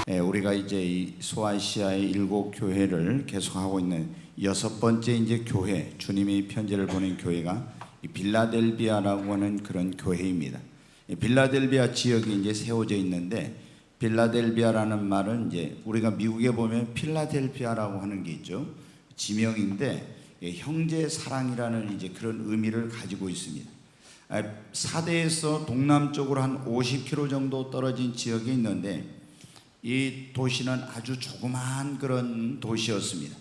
우리가 이제 이 소아시아의 7교회를 계속하고 있는 6번째 이제 교회, 주님이 편지를 보낸 교회가 이 빌라델비아라고 하는 그런 교회입니다. 이 빌라델비아 지역이 이제 세워져 있는데, 빌라델비아라는 말은 이제 우리가 미국에 보면 필라델피아라고 하는 게 있죠. 지명인데 형제 사랑이라는 이제 그런 의미를 가지고 있습니다. 사대에서 동남쪽으로 한 50km 정도 떨어진 지역에 있는데, 이 도시는 아주 조그마한 그런 도시였습니다.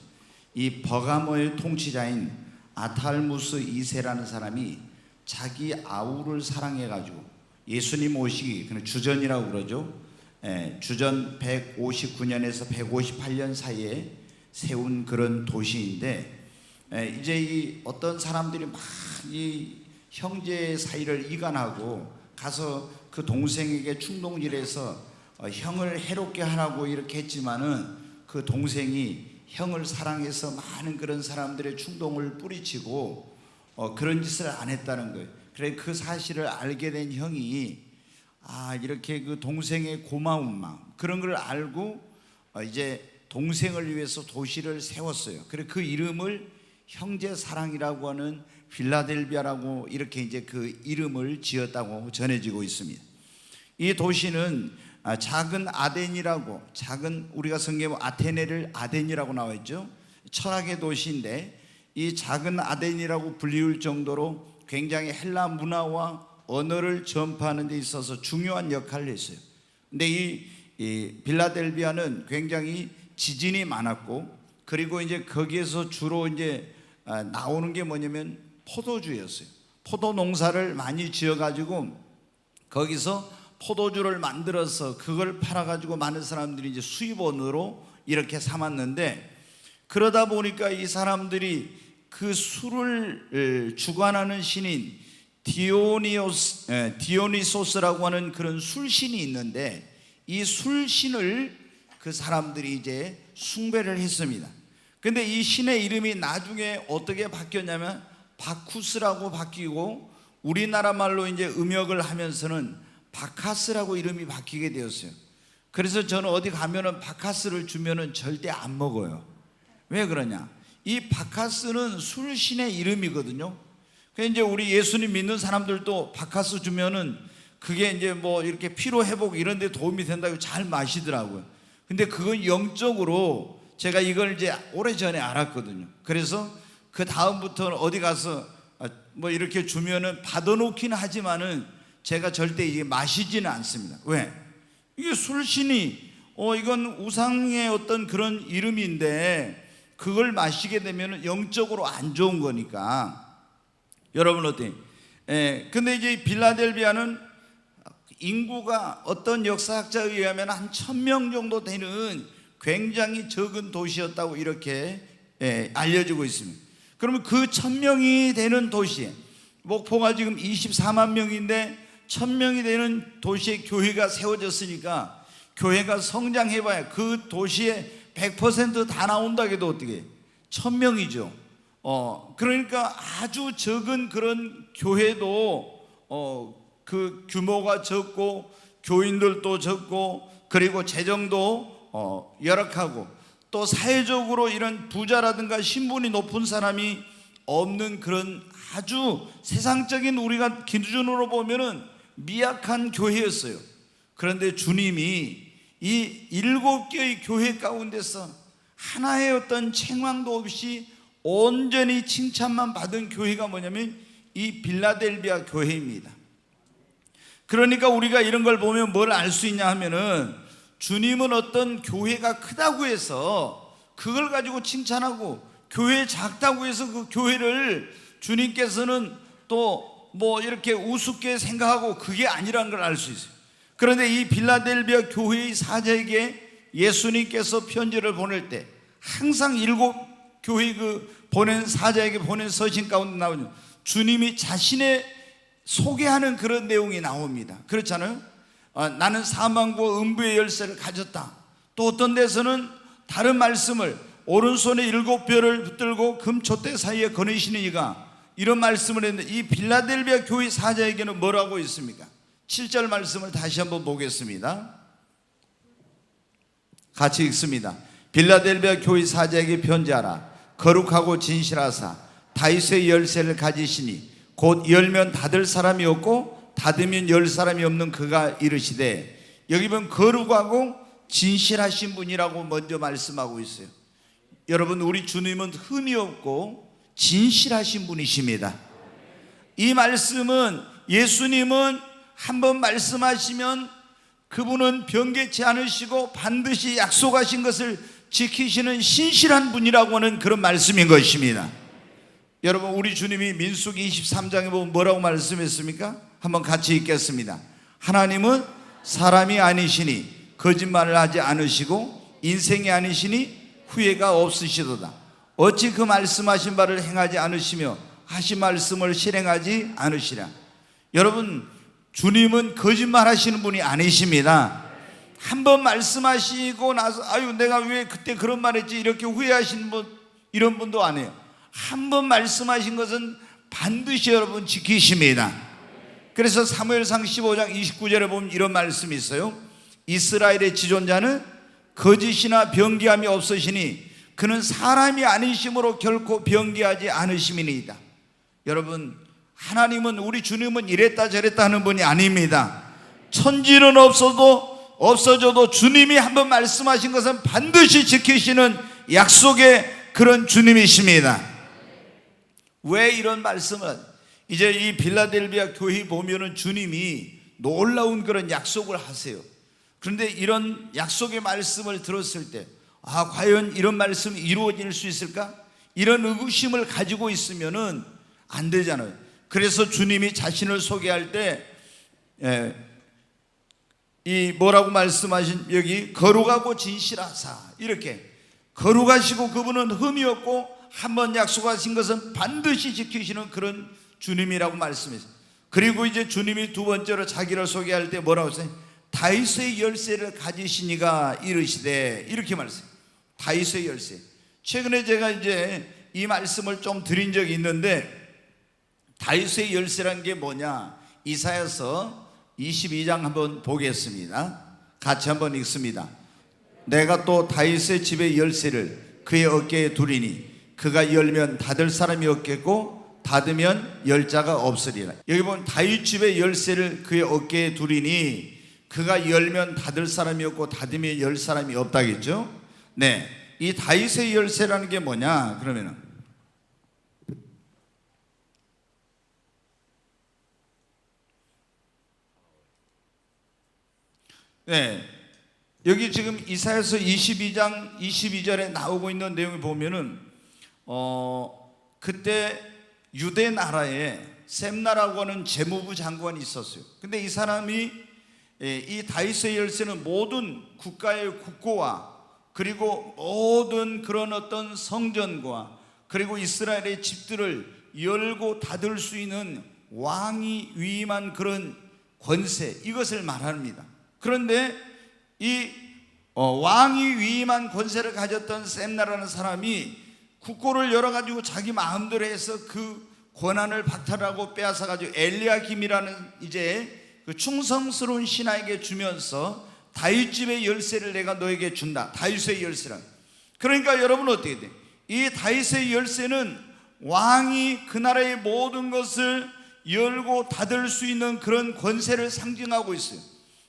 이 버가모의 통치자인 아탈무스 2세라는 사람이 자기 아우를 사랑해가지고 예수님 오시기, 주전이라고 그러죠. 주전 159년에서 158년 사이에 세운 그런 도시인데, 이제 이 어떤 사람들이 막 이 형제 사이를 이간하고 가서 그 동생에게 충동질해서 형을 해롭게 하라고 이렇게 했지만은, 그 동생이 형을 사랑해서 많은 그런 사람들의 충동을 뿌리치고 그런 짓을 안 했다는 거예요. 그래 그 사실을 알게 된 형이 이렇게 그 동생의 고마운 마음, 그런 걸 알고 이제 동생을 위해서 도시를 세웠어요. 그래 그 이름을 형제 사랑이라고 하는 필라델비아라고 이렇게 이제 그 이름을 지었다고 전해지고 있습니다. 이 도시는 작은 아덴이라고, 우리가 성경에 보면 아테네를 아덴이라고 나와 있죠. 철학의 도시인데, 이 작은 아덴이라고 불리울 정도로 굉장히 헬라 문화와 언어를 전파하는 데 있어서 중요한 역할을 했어요. 근데 이 빌라델비아는 굉장히 지진이 많았고, 그리고 이제 거기에서 주로 이제 나오는 게 뭐냐면 포도주였어요. 포도 농사를 많이 지어가지고 거기서 포도주를 만들어서 그걸 팔아가지고 많은 사람들이 이제 수입원으로 이렇게 삼았는데, 그러다 보니까 이 사람들이 그 술을 주관하는 신인 디오니소스라고 하는 그런 술신이 있는데, 이 술신을 그 사람들이 이제 숭배를 했습니다. 근데 이 신의 이름이 나중에 어떻게 바뀌었냐면 바쿠스라고 바뀌고, 우리나라 말로 이제 음역을 하면서는 바카스라고 이름이 바뀌게 되었어요. 그래서 저는 어디 가면은 바카스를 주면은 절대 안 먹어요. 왜 그러냐? 이 바카스는 술신의 이름이거든요. 그래서 이제 우리 예수님 믿는 사람들도 바카스 주면은 그게 이제 뭐 이렇게 피로 회복 이런 데 도움이 된다고 잘 마시더라고요. 근데 그건 영적으로 제가 이걸 이제 오래전에 알았거든요. 그래서 그 다음부터는 어디 가서 뭐 이렇게 주면은 받아놓기는 하지만은 제가 절대 이게 마시지는 않습니다. 왜? 이게 술신이 이건 우상의 어떤 그런 이름인데, 그걸 마시게 되면 영적으로 안 좋은 거니까. 여러분 어때요? 근데 이제 빌라델비아는 인구가 어떤 역사학자에 의하면 한 1000명 정도 되는 굉장히 적은 도시였다고 이렇게 알려지고 있습니다. 그러면 그 1000명이 되는 도시에, 목포가 지금 24만 명인데 1000명이 되는 도시에 교회가 세워졌으니까, 교회가 성장해봐야 그 도시에 100% 다 나온다 해도 어떻게 1000명이죠. 그러니까 아주 적은 그런 교회도 그 규모가 적고 교인들도 적고, 그리고 재정도 열악하고, 또 사회적으로 이런 부자라든가 신분이 높은 사람이 없는 그런 아주 세상적인 우리가 기준으로 보면은 미약한 교회였어요. 그런데 주님이 이 7개의 교회 가운데서 하나의 어떤 책망도 없이 온전히 칭찬만 받은 교회가 뭐냐면 이 빌라델비아 교회입니다. 그러니까 우리가 이런 걸 보면 뭘 알 수 있냐 하면은, 주님은 어떤 교회가 크다고 해서 그걸 가지고 칭찬하고, 교회 작다고 해서 그 교회를 주님께서는 또 뭐 이렇게 우습게 생각하고 그게 아니라는 걸 알 수 있어요. 그런데 이 빌라델비아 교회의 사자에게 예수님께서 편지를 보낼 때 항상 7교회 그 보낸 사자에게 보낸 서신 가운데 나오는 주님이 자신의 소개하는 그런 내용이 나옵니다. 그렇잖아요. 나는 사망과 음부의 열쇠를 가졌다. 또 어떤 데서는 다른 말씀을, 오른손에 7별을 붙들고 금촛대 사이에 거느시는 이가, 이런 말씀을 했는데, 이 빌라델비아 교회 사자에게는 뭐라고 있습니까? 7절 말씀을 다시 한번 보겠습니다. 같이 읽습니다. 빌라델비아 교회 사자에게 편지하라. 거룩하고 진실하사 다윗의 열쇠를 가지시니 곧 열면 닫을 사람이 없고 닫으면 열 사람이 없는 그가 이르시되, 여기 보면 거룩하고 진실하신 분이라고 먼저 말씀하고 있어요. 여러분, 우리 주님은 흠이 없고 진실하신 분이십니다. 이 말씀은, 예수님은 한번 말씀하시면 그분은 변개치 않으시고 반드시 약속하신 것을 지키시는 신실한 분이라고 하는 그런 말씀인 것입니다. 여러분, 우리 주님이 민수기 23장에 보면 뭐라고 말씀했습니까? 한번 같이 읽겠습니다. 하나님은 사람이 아니시니 거짓말을 하지 않으시고 인생이 아니시니 후회가 없으시도다. 어찌 그 말씀하신 바를 행하지 않으시며 하신 말씀을 실행하지 않으시랴. 여러분, 주님은 거짓말 하시는 분이 아니십니다. 한번 말씀하시고 나서 아유 내가 왜 그때 그런 말 했지 이렇게 후회하시는 분, 이런 분도 아니에요. 한번 말씀하신 것은 반드시 여러분 지키십니다. 그래서 사무엘상 15장 29절에 보면 이런 말씀이 있어요. 이스라엘의 지존자는 거짓이나 변기함이 없으시니 그는 사람이 아니심으로 결코 변기하지 않으심이니이다. 여러분, 하나님은, 우리 주님은 이랬다 저랬다 하는 분이 아닙니다. 천지는 없어져도 주님이 한번 말씀하신 것은 반드시 지키시는 약속의 그런 주님이십니다. 왜 이런 말씀을, 이제 이 빌라델비아 교회 보면은 주님이 놀라운 그런 약속을 하세요. 그런데 이런 약속의 말씀을 들었을 때, 아, 과연 이런 말씀이 이루어질 수 있을까? 이런 의구심을 가지고 있으면은 안 되잖아요. 그래서 주님이 자신을 소개할 때, 이 뭐라고 말씀하신, 여기 거룩하고 진실하사, 이렇게 거룩하시고 그분은 흠이 없고 한번 약속하신 것은 반드시 지키시는 그런 주님이라고 말씀했어요. 그리고 이제 주님이 두 번째로 자기를 소개할 때 뭐라고 했어요? 다윗의 열쇠를 가지시니가 이르시되, 이렇게 말했어요. 다윗의 열쇠. 최근에 제가 이제 이 말씀을 좀 드린 적이 있는데, 다윗의 열쇠란 게 뭐냐? 이사야서 22장 한번 보겠습니다. 같이 한번 읽습니다. 내가 또 다윗의 집의 열쇠를 그의 어깨에 두리니 그가 열면 닫을 사람이 없겠고 닫으면 열 자가 없으리라. 여기 보면 다윗 집의 열쇠를 그의 어깨에 두리니 그가 열면 닫을 사람이 없고 닫으면 열 사람이 없다겠죠. 네, 이 다윗의 열쇠라는 게 뭐냐? 그러면은 네, 여기 지금 이사야서 22장 22절에 나오고 있는 내용을 보면은 그때 유대 나라에 셈나라고 하는 재무부 장관이 있었어요. 근데 이 사람이, 이 다윗의 열쇠는 모든 국가의 국고와 그리고 모든 그런 어떤 성전과 그리고 이스라엘의 집들을 열고 닫을 수 있는 왕이 위임한 그런 권세, 이것을 말합니다. 그런데 이 왕이 위임한 권세를 가졌던 셈나라는 사람이 국고를 열어가지고 자기 마음대로 해서 그 권한을 박탈하고 빼앗아가지고 엘리야김이라는 이제 그 충성스러운 신하에게 주면서 다윗 집의 열쇠를 내가 너에게 준다. 다윗의 열쇠라. 그러니까 여러분 어떻게 돼? 이 다윗의 열쇠는 왕이 그 나라의 모든 것을 열고 닫을 수 있는 그런 권세를 상징하고 있어요.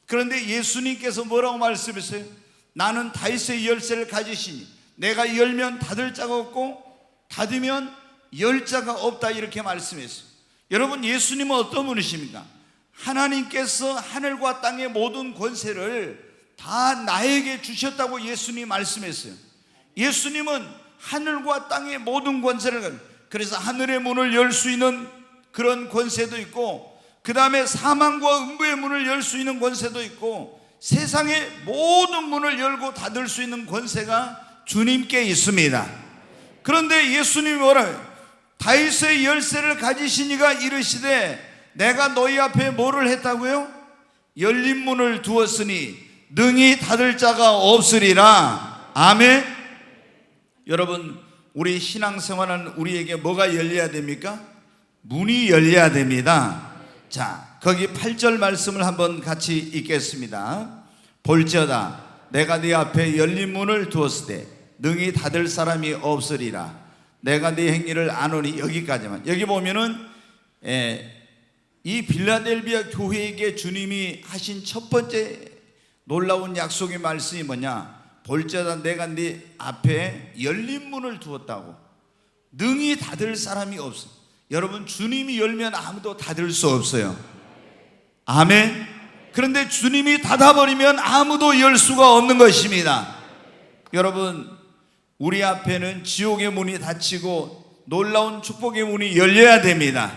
그런데 예수님께서 뭐라고 말씀했어요? 나는 다윗의 열쇠를 가지시니 내가 열면 닫을 자가 없고 닫으면 열 자가 없다, 이렇게 말씀했어요. 여러분, 예수님은 어떤 분이십니까? 하나님께서 하늘과 땅의 모든 권세를 다 나에게 주셨다고 예수님이 말씀했어요. 예수님은 하늘과 땅의 모든 권세를, 그래서 하늘의 문을 열 수 있는 그런 권세도 있고, 그 다음에 사망과 음부의 문을 열 수 있는 권세도 있고, 세상의 모든 문을 열고 닫을 수 있는 권세가 주님께 있습니다. 그런데 예수님이 뭐라고요? 다윗의 열쇠를 가지시니가 이르시되 내가 너희 앞에 뭐를 했다고요? 열린 문을 두었으니 능히 닫을 자가 없으리라. 아멘. 여러분, 우리 신앙생활은 우리에게 뭐가 열려야 됩니까? 문이 열려야 됩니다. 자, 거기 8절 말씀을 한번 같이 읽겠습니다. 볼지어다 내가 네 앞에 열린 문을 두었을 때 능히 닫을 사람이 없으리라. 내가 네 행위를 아노니. 여기까지만. 여기 보면은 이 빌라델비아 교회에게 주님이 하신 첫 번째 놀라운 약속의 말씀이 뭐냐? 볼지어다 내가 네 앞에 열린 문을 두었다고. 능히 닫을 사람이 없어. 여러분, 주님이 열면 아무도 닫을 수 없어요. 아멘. 그런데 주님이 닫아버리면 아무도 열 수가 없는 것입니다. 여러분, 우리 앞에는 지옥의 문이 닫히고 놀라운 축복의 문이 열려야 됩니다.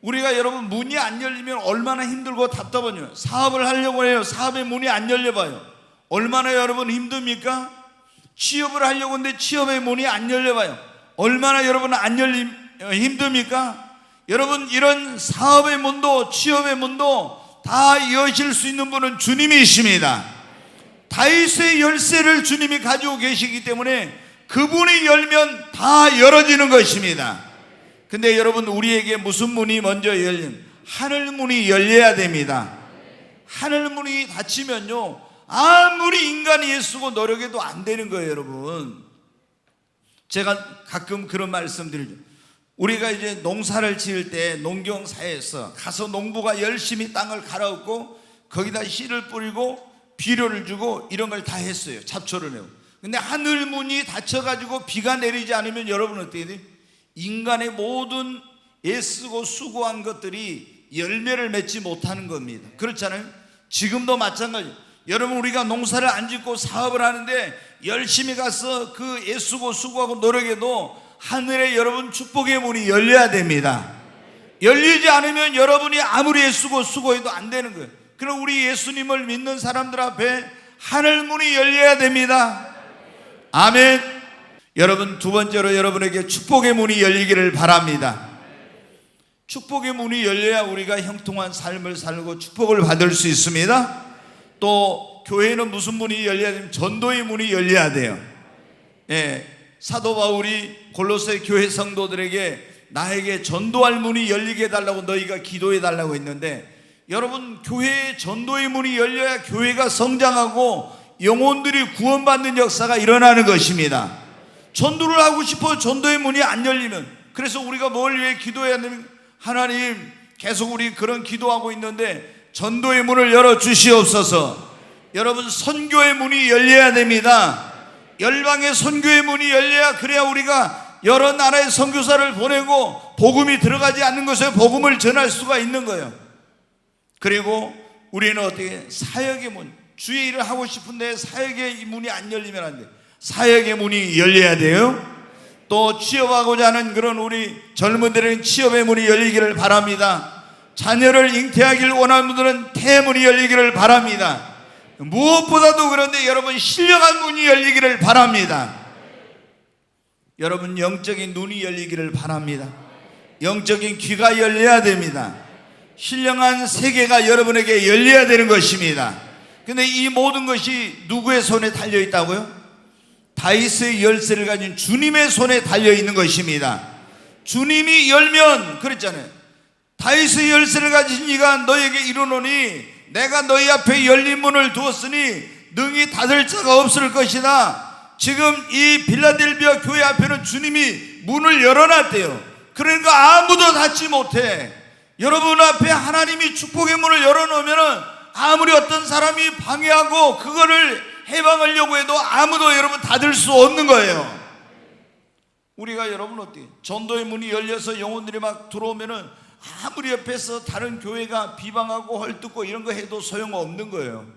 우리가 여러분 문이 안 열리면 얼마나 힘들고 답답하냐. 사업을 하려고 해요. 사업의 문이 안 열려봐요. 얼마나 여러분 힘듭니까? 취업을 하려고 하는데 취업의 문이 안 열려봐요. 얼마나 여러분 힘듭니까? 여러분, 이런 사업의 문도 취업의 문도 다 여실 수 있는 분은 주님이십니다. 다윗의 열쇠를 주님이 가지고 계시기 때문에 그분이 열면 다 열어지는 것입니다. 근데 여러분, 우리에게 무슨 문이 먼저 열린? 하늘 문이 열려야 됩니다. 하늘 문이 닫히면요, 아무리 인간이 애쓰고 노력해도 안 되는 거예요. 여러분, 제가 가끔 그런 말씀 드리죠. 우리가 이제 농사를 지을 때 농경사에서 가서 농부가 열심히 땅을 갈아엎고 거기다 씨를 뿌리고 비료를 주고 이런 걸 다 했어요. 잡초를 내고. 근데 하늘 문이 닫혀가지고 비가 내리지 않으면 여러분 어떻게 돼요? 인간의 모든 애쓰고 수고한 것들이 열매를 맺지 못하는 겁니다. 그렇잖아요. 지금도 마찬가지. 여러분, 우리가 농사를 안 짓고 사업을 하는데 열심히 가서 그 애쓰고 수고하고 노력해도 하늘에 여러분 축복의 문이 열려야 됩니다. 열리지 않으면 여러분이 아무리 애쓰고 수고해도 안 되는 거예요. 그럼 우리 예수님을 믿는 사람들 앞에 하늘 문이 열려야 됩니다. 아멘. 여러분, 두 번째로 여러분에게 축복의 문이 열리기를 바랍니다. 축복의 문이 열려야 우리가 형통한 삶을 살고 축복을 받을 수 있습니다. 또 교회는 무슨 문이 열려야 되면 전도의 문이 열려야 돼요. 사도 바울이 골로새 교회 성도들에게 나에게 전도할 문이 열리게 해달라고 너희가 기도해 달라고 했는데, 여러분, 교회의 전도의 문이 열려야 교회가 성장하고 영혼들이 구원받는 역사가 일어나는 것입니다. 전도를 하고 싶어 전도의 문이 안 열리면, 그래서 우리가 뭘 위해 기도해야 되면, 하나님, 계속 우리 그런 기도하고 있는데 전도의 문을 열어 주시옵소서. 여러분, 선교의 문이 열려야 됩니다. 열방의 선교의 문이 열려야, 그래야 우리가 여러 나라의 선교사를 보내고 복음이 들어가지 않는 곳에 복음을 전할 수가 있는 거예요. 그리고 우리는 어떻게 사역의 문, 주의 일을 하고 싶은데 사역의 문이 안 열리면 안 돼요. 사역의 문이 열려야 돼요. 또 취업하고자 하는 그런 우리 젊은들은 취업의 문이 열리기를 바랍니다. 자녀를 잉태하길 원하는 분들은 태문이 열리기를 바랍니다. 무엇보다도 그런데 여러분, 신령한 문이 열리기를 바랍니다. 여러분, 영적인 눈이 열리기를 바랍니다. 영적인 귀가 열려야 됩니다. 신령한 세계가 여러분에게 열려야 되는 것입니다. 근데 이 모든 것이 누구의 손에 달려 있다고요? 다윗의 열쇠를 가진 주님의 손에 달려 있는 것입니다. 주님이 열면, 그랬잖아요. 다윗의 열쇠를 가진 이가 너에게 이르노니 내가 너희 앞에 열린 문을 두었으니 능히 닫을 자가 없을 것이다. 지금 이 빌라델비아 교회 앞에는 주님이 문을 열어놨대요. 그러니까 아무도 닫지 못해. 여러분 앞에 하나님이 축복의 문을 열어놓으면 아무리 어떤 사람이 방해하고 그거를 해방하려고 해도 아무도 여러분 닫을 수 없는 거예요. 우리가 여러분 어떻게 전도의 문이 열려서 영혼들이 막 들어오면은 아무리 옆에서 다른 교회가 비방하고 헐뜯고 이런 거 해도 소용없는 거예요.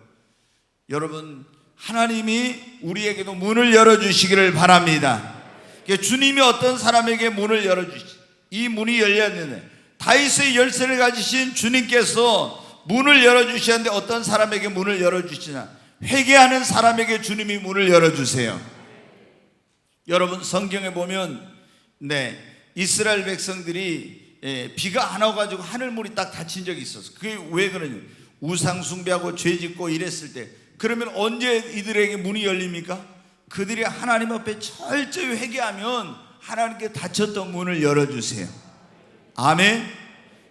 여러분, 하나님이 우리에게도 문을 열어주시기를 바랍니다. 주님이 어떤 사람에게 문을 열어주시, 이 문이 열려야 되는데, 다윗의 열쇠를 가지신 주님께서 문을 열어주시는데 어떤 사람에게 문을 열어주시냐? 회개하는 사람에게 주님이 문을 열어주세요. 여러분, 성경에 보면 이스라엘 백성들이 비가 안 와가지고 하늘문이 딱 닫힌 적이 있었어. 그게 왜 그러냐? 우상 숭배하고 죄 짓고 이랬을 때. 그러면 언제 이들에게 문이 열립니까? 그들이 하나님 앞에 철저히 회개하면 하나님께 닫혔던 문을 열어주세요. 아멘.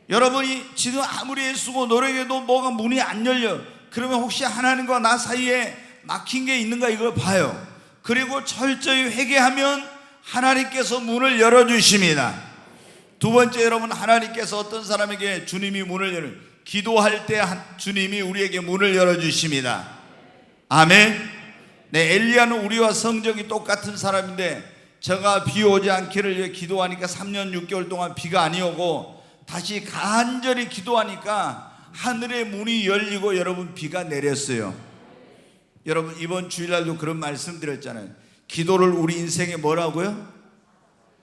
여러분이 지금 아무리 애쓰고 노력해도 뭐가 문이 안 열려. 그러면 혹시 하나님과 나 사이에 막힌 게 있는가 이걸 봐요. 그리고 철저히 회개하면 하나님께서 문을 열어주십니다. 두 번째, 여러분, 하나님께서 어떤 사람에게 주님이 문을 기도할 때 주님이 우리에게 문을 열어주십니다. 아멘. 네, 엘리야는 우리와 성정이 똑같은 사람인데 저가 비 오지 않기를 위해 기도하니까 3년 6개월 동안 비가 안 오고 다시 간절히 기도하니까 하늘의 문이 열리고 여러분 비가 내렸어요. 여러분, 이번 주일날도 그런 말씀 드렸잖아요. 기도를 우리 인생에 뭐라고요?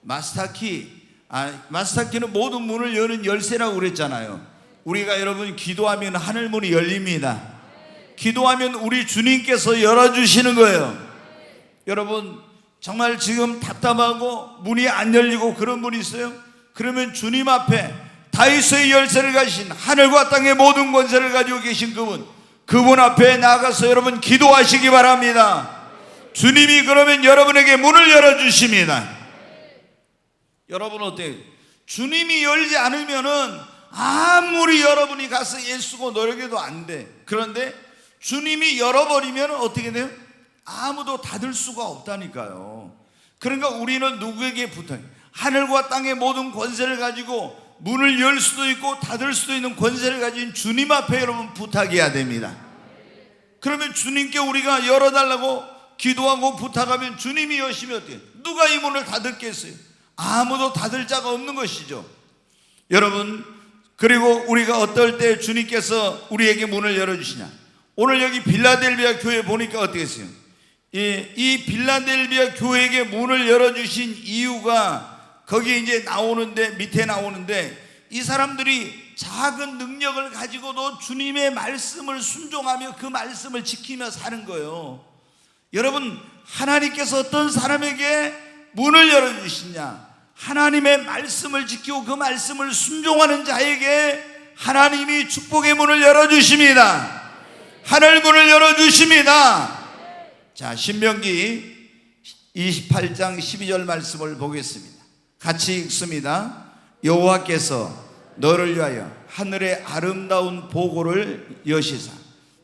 마스터키. 마스터키는 모든 문을 여는 열쇠라고 그랬잖아요. 우리가 여러분 기도하면 하늘 문이 열립니다. 기도하면 우리 주님께서 열어주시는 거예요. 여러분, 정말 지금 답답하고 문이 안 열리고 그런 분이 있어요? 그러면 주님 앞에 다윗의 열쇠를 가진 하늘과 땅의 모든 권세를 가지고 계신 그분 앞에 나가서 여러분 기도하시기 바랍니다. 주님이 그러면 여러분에게 문을 열어주십니다. 여러분 어때요? 주님이 열지 않으면은 아무리 여러분이 가서 애쓰고 노력해도 안 돼. 그런데 주님이 열어버리면 어떻게 돼요? 아무도 닫을 수가 없다니까요. 그러니까 우리는 누구에게 부탁해요? 하늘과 땅의 모든 권세를 가지고 문을 열 수도 있고 닫을 수도 있는 권세를 가진 주님 앞에 여러분 부탁해야 됩니다. 그러면 주님께 우리가 열어달라고 기도하고 부탁하면 주님이 여시면 어때요? 누가 이 문을 닫을겠어요? 아무도 닫을 자가 없는 것이죠. 여러분, 그리고 우리가 어떨 때 주님께서 우리에게 문을 열어주시냐? 오늘 여기 빌라델비아 교회 보니까 어떻게 했어요? 이 빌라델비아 교회에게 문을 열어주신 이유가 거기에 이제 나오는데, 밑에 나오는데, 이 사람들이 작은 능력을 가지고도 주님의 말씀을 순종하며 그 말씀을 지키며 사는 거예요. 여러분, 하나님께서 어떤 사람에게 문을 열어주시냐? 하나님의 말씀을 지키고 그 말씀을 순종하는 자에게 하나님이 축복의 문을 열어주십니다. 하늘 문을 열어주십니다. 자, 신명기 28장 12절 말씀을 보겠습니다. 같이 읽습니다. 여호와께서 너를 위하여 하늘의 아름다운 보고를 여시사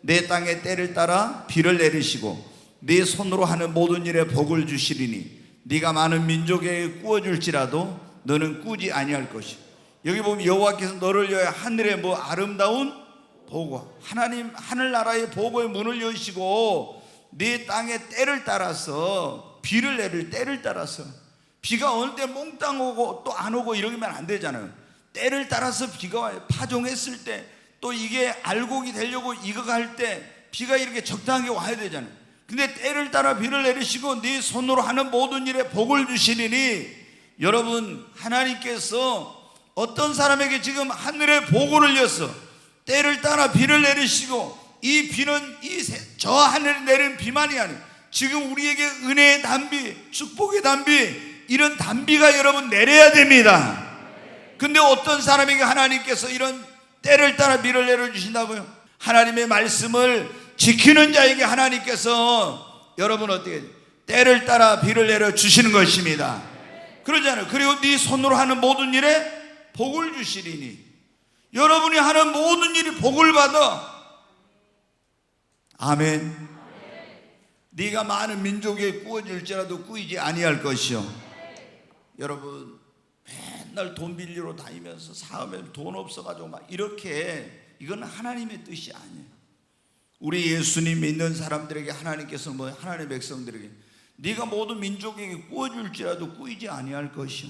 내 땅의 때를 따라 비를 내리시고 네 손으로 하는 모든 일에 복을 주시리니 네가 많은 민족에게 꾸어줄지라도 너는 꾸지 아니할 것이요. 여기 보면 여호와께서 너를 위하여 하늘의 아름다운 보고, 하나님 하늘나라의 보고의 문을 여시고 네 땅의 때를 따라서 비를 내릴 때를 따라서, 비가 어느 때 몽땅 오고 또 안 오고 이러면 안 되잖아요. 때를 따라서 비가 와요. 파종했을 때 또 이게 알곡이 되려고 익어갈 때 비가 이렇게 적당하게 와야 되잖아요. 근데 때를 따라 비를 내리시고 네 손으로 하는 모든 일에 복을 주시리니, 여러분, 하나님께서 어떤 사람에게 지금 하늘의 보고를 여서 때를 따라 비를 내리시고, 이 비는 저 하늘에 내린 비만이 아니에요. 지금 우리에게 은혜의 단비, 축복의 단비, 이런 단비가 여러분 내려야 됩니다. 근데 어떤 사람에게 하나님께서 이런 때를 따라 비를 내려주신다고요? 하나님의 말씀을 지키는 자에게 하나님께서 여러분 어떻게 때를 따라 비를 내려주시는 것입니다. 그러잖아요. 그리고 네 손으로 하는 모든 일에 복을 주시리니, 여러분이 하는 모든 일이 복을 받아. 아멘. 네가 많은 민족에 꾸어질지라도 꾸이지 아니할 것이요. 여러분, 맨날 돈 빌리러 다니면서 사업에 돈 없어가지고 막 이렇게, 이건 하나님의 뜻이 아니에요. 우리 예수님 믿는 사람들에게 하나님께서 하나님의 백성들에게 네가 모든 민족에게 꾸어줄지라도 꾸이지 아니할 것이요.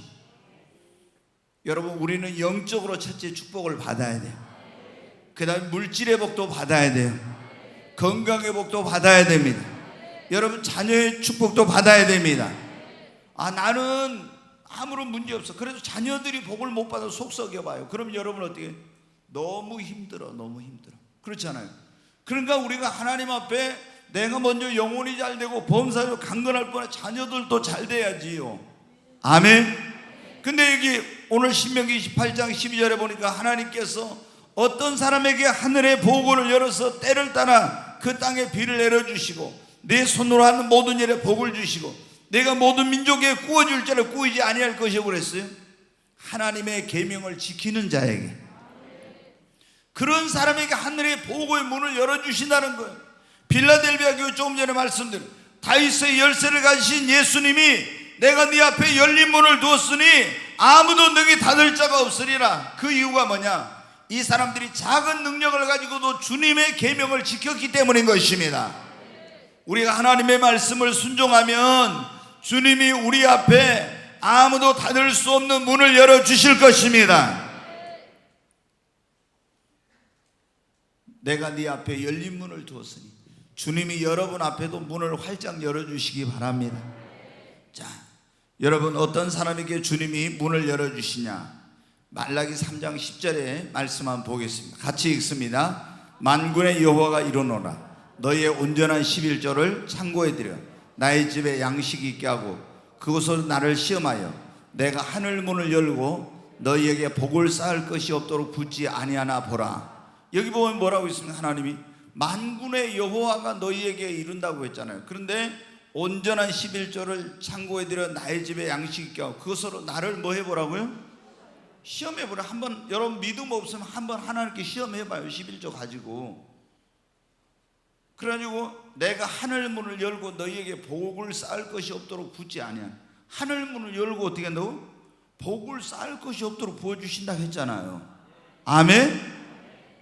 여러분, 우리는 영적으로 첫째 축복을 받아야 돼요. 그 다음에 물질의 복도 받아야 돼요. 건강의 복도 받아야 됩니다. 여러분, 자녀의 축복도 받아야 됩니다. 나는 아무런 문제 없어. 그래도 자녀들이 복을 못 받아 속썩여봐요. 그럼 여러분 어떻게? 너무 힘들어. 그렇잖아요. 그러니까 우리가 하나님 앞에 내가 먼저 영혼이 잘 되고 범사로 강건할 뻔해 자녀들도 잘 돼야지요. 아멘. 근데 여기 오늘 신명기 28장 12절에 보니까 하나님께서 어떤 사람에게 하늘의 보고를 열어서 때를 따라 그 땅에 비를 내려주시고 내 손으로 하는 모든 일에 복을 주시고 내가 모든 민족에 꾸어줄 자를 꾸이지 아니할 것이라고 그랬어요. 하나님의 계명을 지키는 자에게, 그런 사람에게 하늘의 보고의 문을 열어주신다는 거예요. 필라델비아 교회 조금 전에 말씀드린 다윗의 열쇠를 가지신 예수님이 내가 네 앞에 열린 문을 두었으니 아무도 너에게 닫을 자가 없으리라. 그 이유가 뭐냐? 이 사람들이 작은 능력을 가지고도 주님의 계명을 지켰기 때문인 것입니다. 우리가 하나님의 말씀을 순종하면 주님이 우리 앞에 아무도 닫을 수 없는 문을 열어주실 것입니다. 내가 네 앞에 열린 문을 두었으니 주님이 여러분 앞에도 문을 활짝 열어주시기 바랍니다. 자, 여러분 어떤 사람에게 주님이 문을 열어주시냐? 말라기 3장 10절에 말씀 한번 보겠습니다. 같이 읽습니다. 만군의 여호와가 이르노라 너희의 온전한 11조를 창고에 들여 나의 집에 양식 있게 하고 그곳으로 나를 시험하여 내가 하늘 문을 열고 너희에게 복을 쌓을 것이 없도록 붙지 아니하나 보라. 여기 보면 뭐라고 있습니까? 하나님이 만군의 여호와가 너희에게 이룬다고 했잖아요. 그런데 온전한 11조를 창고에 들여 나의 집에 양식 있게 하고 그것으로 나를 뭐 해보라고요? 시험해보라. 한번 여러분 믿음 없으면 한번 하나님께 시험해봐요. 11조 가지고. 그래가지고 내가 하늘 문을 열고 너희에게 복을 쌓을 것이 없도록 붙지 아니하나. 하늘 문을 열고 어떻게 한다고? 복을 쌓을 것이 없도록 부어주신다 했잖아요. 아멘?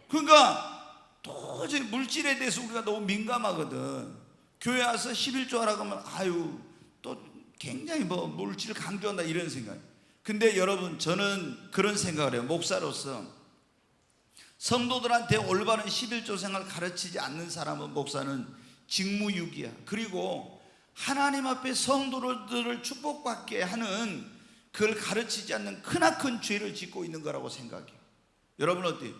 그러니까 도저히 물질에 대해서 우리가 너무 민감하거든. 교회 와서 11조 하라고 하면 아유 또 굉장히 뭐 물질을 강조한다 이런 생각. 근데 여러분 저는 그런 생각을 해요. 목사로서 성도들한테 올바른 11조 생활 가르치지 않는 사람은 목사는 직무유기야. 그리고 하나님 앞에 성도들을 축복받게 하는 그걸 가르치지 않는 크나큰 죄를 짓고 있는 거라고 생각해요. 여러분 어때요?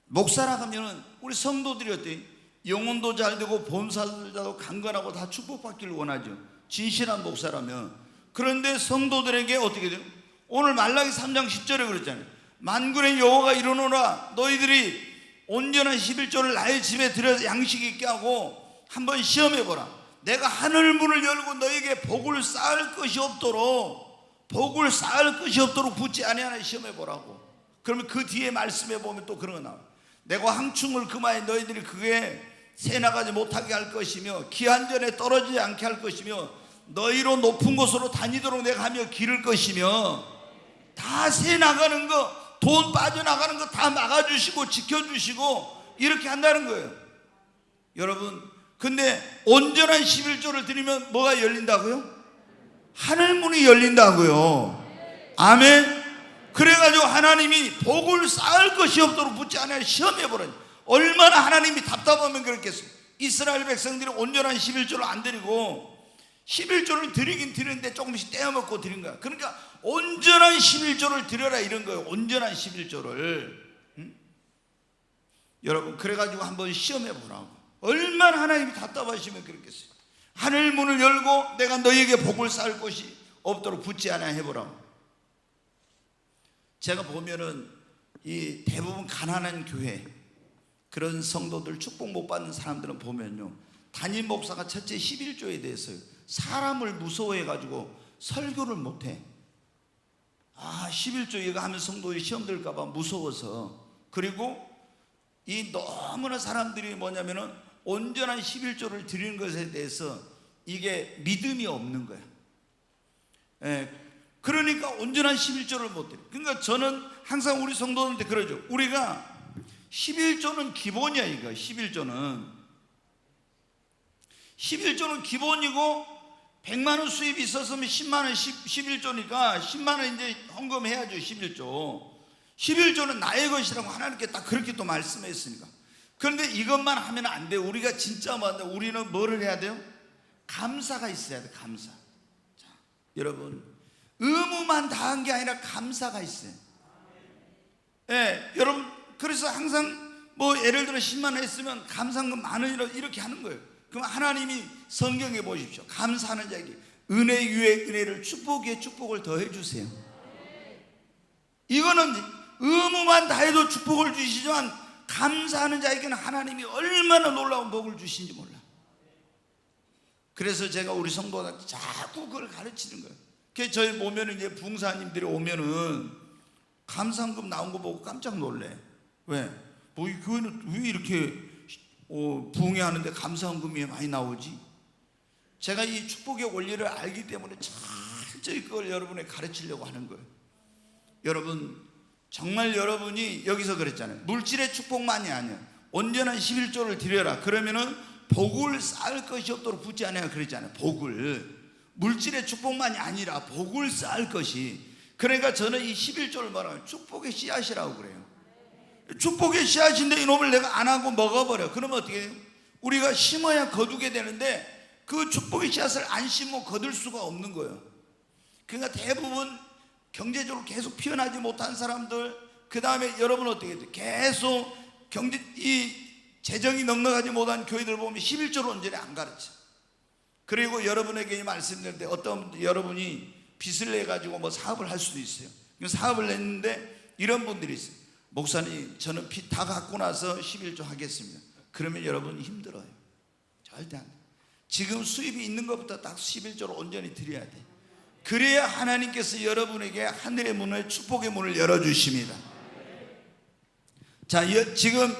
목사라 하면은 우리 성도들이 어때요? 영혼도 잘 되고 범사도 강건하고 다 축복받기를 원하죠. 진실한 목사라면. 그런데 성도들에게 어떻게 돼요? 오늘 말라기 3장 10절에 그랬잖아요. 만군의 여호와가 이르노라 너희들이 온전한 11조를 나의 집에 들여서 양식 있게 하고 한번 시험해보라. 내가 하늘 문을 열고 너에게 복을 쌓을 것이 없도록 붙지 아니하나 시험해보라고. 그러면 그 뒤에 말씀해 보면 또 그런 거 나와요. 내가 황충을 금하여 너희들이 그게 새나가지 못하게 할 것이며 기한전에 떨어지지 않게 할 것이며 너희로 높은 곳으로 다니도록 내가 하며 기를 것이며 다 새나가는 거, 돈 빠져나가는 거 다 막아주시고 지켜주시고 이렇게 한다는 거예요. 여러분 근데 온전한 11조를 드리면 뭐가 열린다고요? 하늘문이 열린다고요. 아멘. 그래가지고 하나님이 복을 쌓을 것이 없도록 붙지 않아야 시험해보라니. 얼마나 하나님이 답답하면 그렇겠어요. 이스라엘 백성들이 온전한 11조를 안 드리고 11조를 드리긴 드리는데 조금씩 떼어먹고 드린 거야. 그러니까 온전한 11조를 드려라 이런 거예요. 온전한 11조를. 여러분 그래가지고 한번 시험해보라고. 얼마나 하나님이 답답하시면 그렇겠어요. 하늘 문을 열고 내가 너희에게 복을 쌓을 것이 없도록 붙지 않아 해보라고. 제가 보면은 이 대부분 가난한 교회 그런 성도들 축복 못 받는 사람들은 보면요 담임 목사가 첫째 11조에 대해서 사람을 무서워해 가지고 설교를 못해. 11조 이거 하면 성도의 시험 들까 봐 무서워서. 그리고 이 너무나 사람들이 뭐냐면은 온전한 11조를 드리는 것에 대해서 이게 믿음이 없는 거야. 그러니까 온전한 11조를 못 드려. 그러니까 저는 항상 우리 성도들한테 그러죠. 우리가 11조는 기본이야. 이거 11조는 기본이고 100만 원 수입이 있었으면 10만 원 11조니까 10만 원 이제 헌금해야죠. 11조는 나의 것이라고 하나님께 딱 그렇게 또 말씀했으니까. 그런데 이것만 하면 안 돼요. 우리가 진짜 맞는데 우리는 뭐를 해야 돼요? 감사가 있어야 돼. 감사. 자, 여러분 의무만 다한 게 아니라 감사가 있어요. 여러분 그래서 항상 뭐 예를 들어 10만 원 했으면 감사금 10,000원이라도 이렇게 하는 거예요. 그럼 하나님이 성경에 보십시오. 감사하는 자에게 은혜 위에 은혜를 축복 위에 축복을 더해 주세요. 이거는 의무만 다해도 축복을 주시지만 감사하는 자에게는 하나님이 얼마나 놀라운 복을 주신지 몰라. 그래서 제가 우리 성도한테 자꾸 그걸 가르치는 거예요. 그래서 저희 보면은 이제 부흥사님들이 오면은 감사금 나온 거 보고 깜짝 놀래. 왜? 뭐 이 교회는 왜 이렇게 부흥회하는데 감사헌금이 많이 나오지? 제가 이 축복의 원리를 알기 때문에 철저히 그걸 여러분에 가르치려고 하는 거예요. 여러분, 정말 여러분이 여기서 그랬잖아요. 물질의 축복만이 아니야. 온전한 11조를 드려라. 그러면은 복을 쌓을 것이 없도록 붙지 않아야 그랬잖아요. 복을, 물질의 축복만이 아니라 복을 쌓을 것이. 그러니까 저는 이 11조를 말하면 축복의 씨앗이라고 그래요. 축복의 씨앗인데 이놈을 내가 안 하고 먹어버려. 그러면 어떻게 해요? 우리가 심어야 거두게 되는데 그 축복의 씨앗을 안 심고 거둘 수가 없는 거예요. 그러니까 대부분 경제적으로 계속 피어나지 못한 사람들, 그 다음에 여러분 어떻게 돼요? 계속 이 재정이 넉넉하지 못한 교회들 보면 11조를 온전히 안 가르쳐. 그리고 여러분에게 말씀드릴 때 어떤 여러분이 빚을 내 가지고 뭐 사업을 할 수도 있어요. 사업을 냈는데 이런 분들이 있어요. 목사님, 저는 빚 다 갚고 나서 11조 하겠습니다. 그러면 여러분 힘들어요. 절대 안 돼. 지금 수입이 있는 것부터 딱 11조로 온전히 드려야 돼. 그래야 하나님께서 여러분에게 하늘의 문을, 축복의 문을 열어주십니다. 자, 지금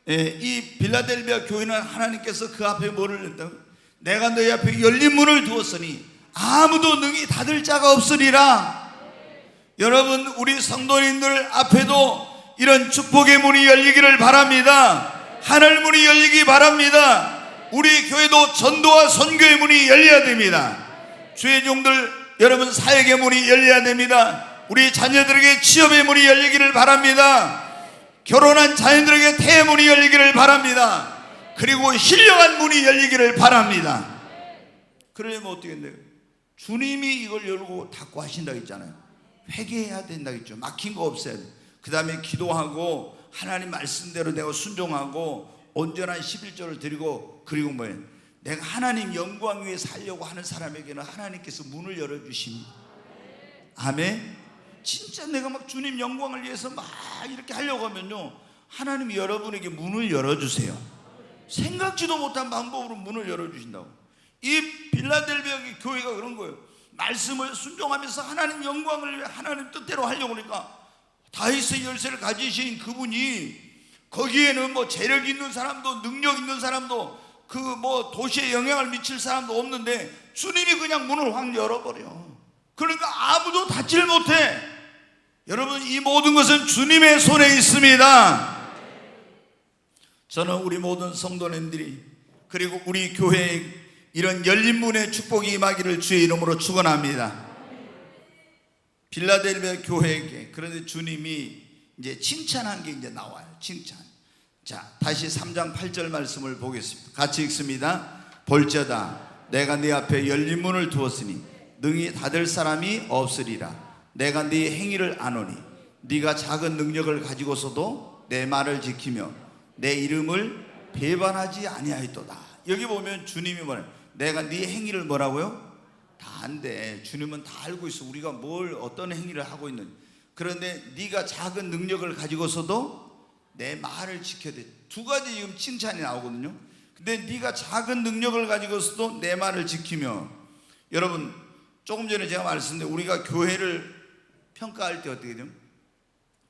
이 빌라델비아 교회는 하나님께서 그 앞에 뭐를 냈다고? 내가 너희 앞에 열린 문을 두었으니 아무도 능히 닫을 자가 없으리라. 여러분, 우리 성도님들 앞에도 이런 축복의 문이 열리기를 바랍니다. 하늘 문이 열리기 바랍니다. 우리 교회도 전도와 선교의 문이 열려야 됩니다. 주의 종들 여러분, 사역의 문이 열려야 됩니다. 우리 자녀들에게 취업의 문이 열리기를 바랍니다. 결혼한 자녀들에게 태의 문이 열리기를 바랍니다. 그리고 신령한 문이 열리기를 바랍니다. 그러려면 어떻게 된대요? 주님이 이걸 열고 닫고 하신다고 했잖아요. 회개해야 된다고 했죠. 막힌 거 없애야 돼. 그 다음에 기도하고 하나님 말씀대로 내가 순종하고 온전한 11조를 드리고, 그리고 뭐예요? 내가 하나님 영광 위에 살려고 하는 사람에게는 하나님께서 문을 열어주십니다. 아멘. 진짜 내가 막 주님 영광을 위해서 막 이렇게 하려고 하면요, 하나님이 여러분에게 문을 열어주세요. 생각지도 못한 방법으로 문을 열어주신다고. 이 빌라델비아 교회가 그런 거예요. 말씀을 순종하면서 하나님 영광을 위해 하나님 뜻대로 하려고 하니까 다윗의 열쇠를 가지신 그분이 거기에는 뭐 재력 있는 사람도 능력 있는 사람도 그 뭐 도시에 영향을 미칠 사람도 없는데 주님이 그냥 문을 확 열어버려. 그러니까 아무도 닫질 못해. 여러분, 이 모든 것은 주님의 손에 있습니다. 저는 우리 모든 성도님들이, 그리고 우리 교회에 이런 열린 문의 축복이 임하기를 주의 이름으로 축원합니다. 빌라델비아 교회에게 그런데 주님이 이제 칭찬한 게 이제 나와요. 칭찬. 자, 다시 3장 8절 말씀을 보겠습니다. 같이 읽습니다. 볼지어다 내가 네 앞에 열린 문을 두었으니 능히 닫을 사람이 없으리라. 내가 네 행위를 아노니 네가 작은 능력을 가지고서도 내 말을 지키며 내 이름을 배반하지 아니하였도다. 여기 보면 주님이 뭐래요? 내가 네 행위를 뭐라고요? 다 안돼. 주님은 다 알고 있어. 우리가 뭘 어떤 행위를 하고 있는지. 그런데 네가 작은 능력을 가지고서도 내 말을 지켜야 돼. 두 가지 지금 칭찬이 나오거든요. 근데 네가 작은 능력을 가지고서도 내 말을 지키며. 여러분, 조금 전에 제가 말씀드린 우리가 교회를 평가할 때 어떻게 돼요?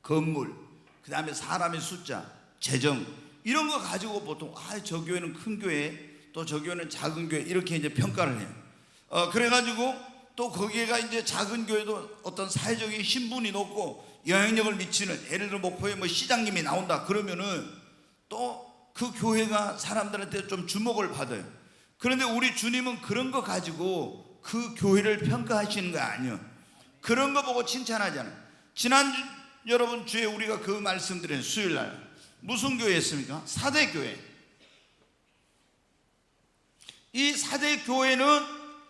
건물, 그 다음에 사람의 숫자, 재정, 이런 거 가지고 보통 저 교회는 큰 교회, 또 저 교회는 작은 교회, 이렇게 이제 평가를 해요. 그래가지고 또 거기에가 이제 작은 교회도 어떤 사회적인 신분이 높고 영향력을 미치는, 예를 들어 목포에 뭐 시장님이 나온다 그러면은 또 그 교회가 사람들한테 좀 주목을 받아요. 그런데 우리 주님은 그런 거 가지고 그 교회를 평가하시는 거 아니에요. 그런 거 보고 칭찬하잖아요. 지난 여러분 주에 우리가 그 말씀드린 수요일날 무슨 교회였습니까? 사대교회. 이 사대교회는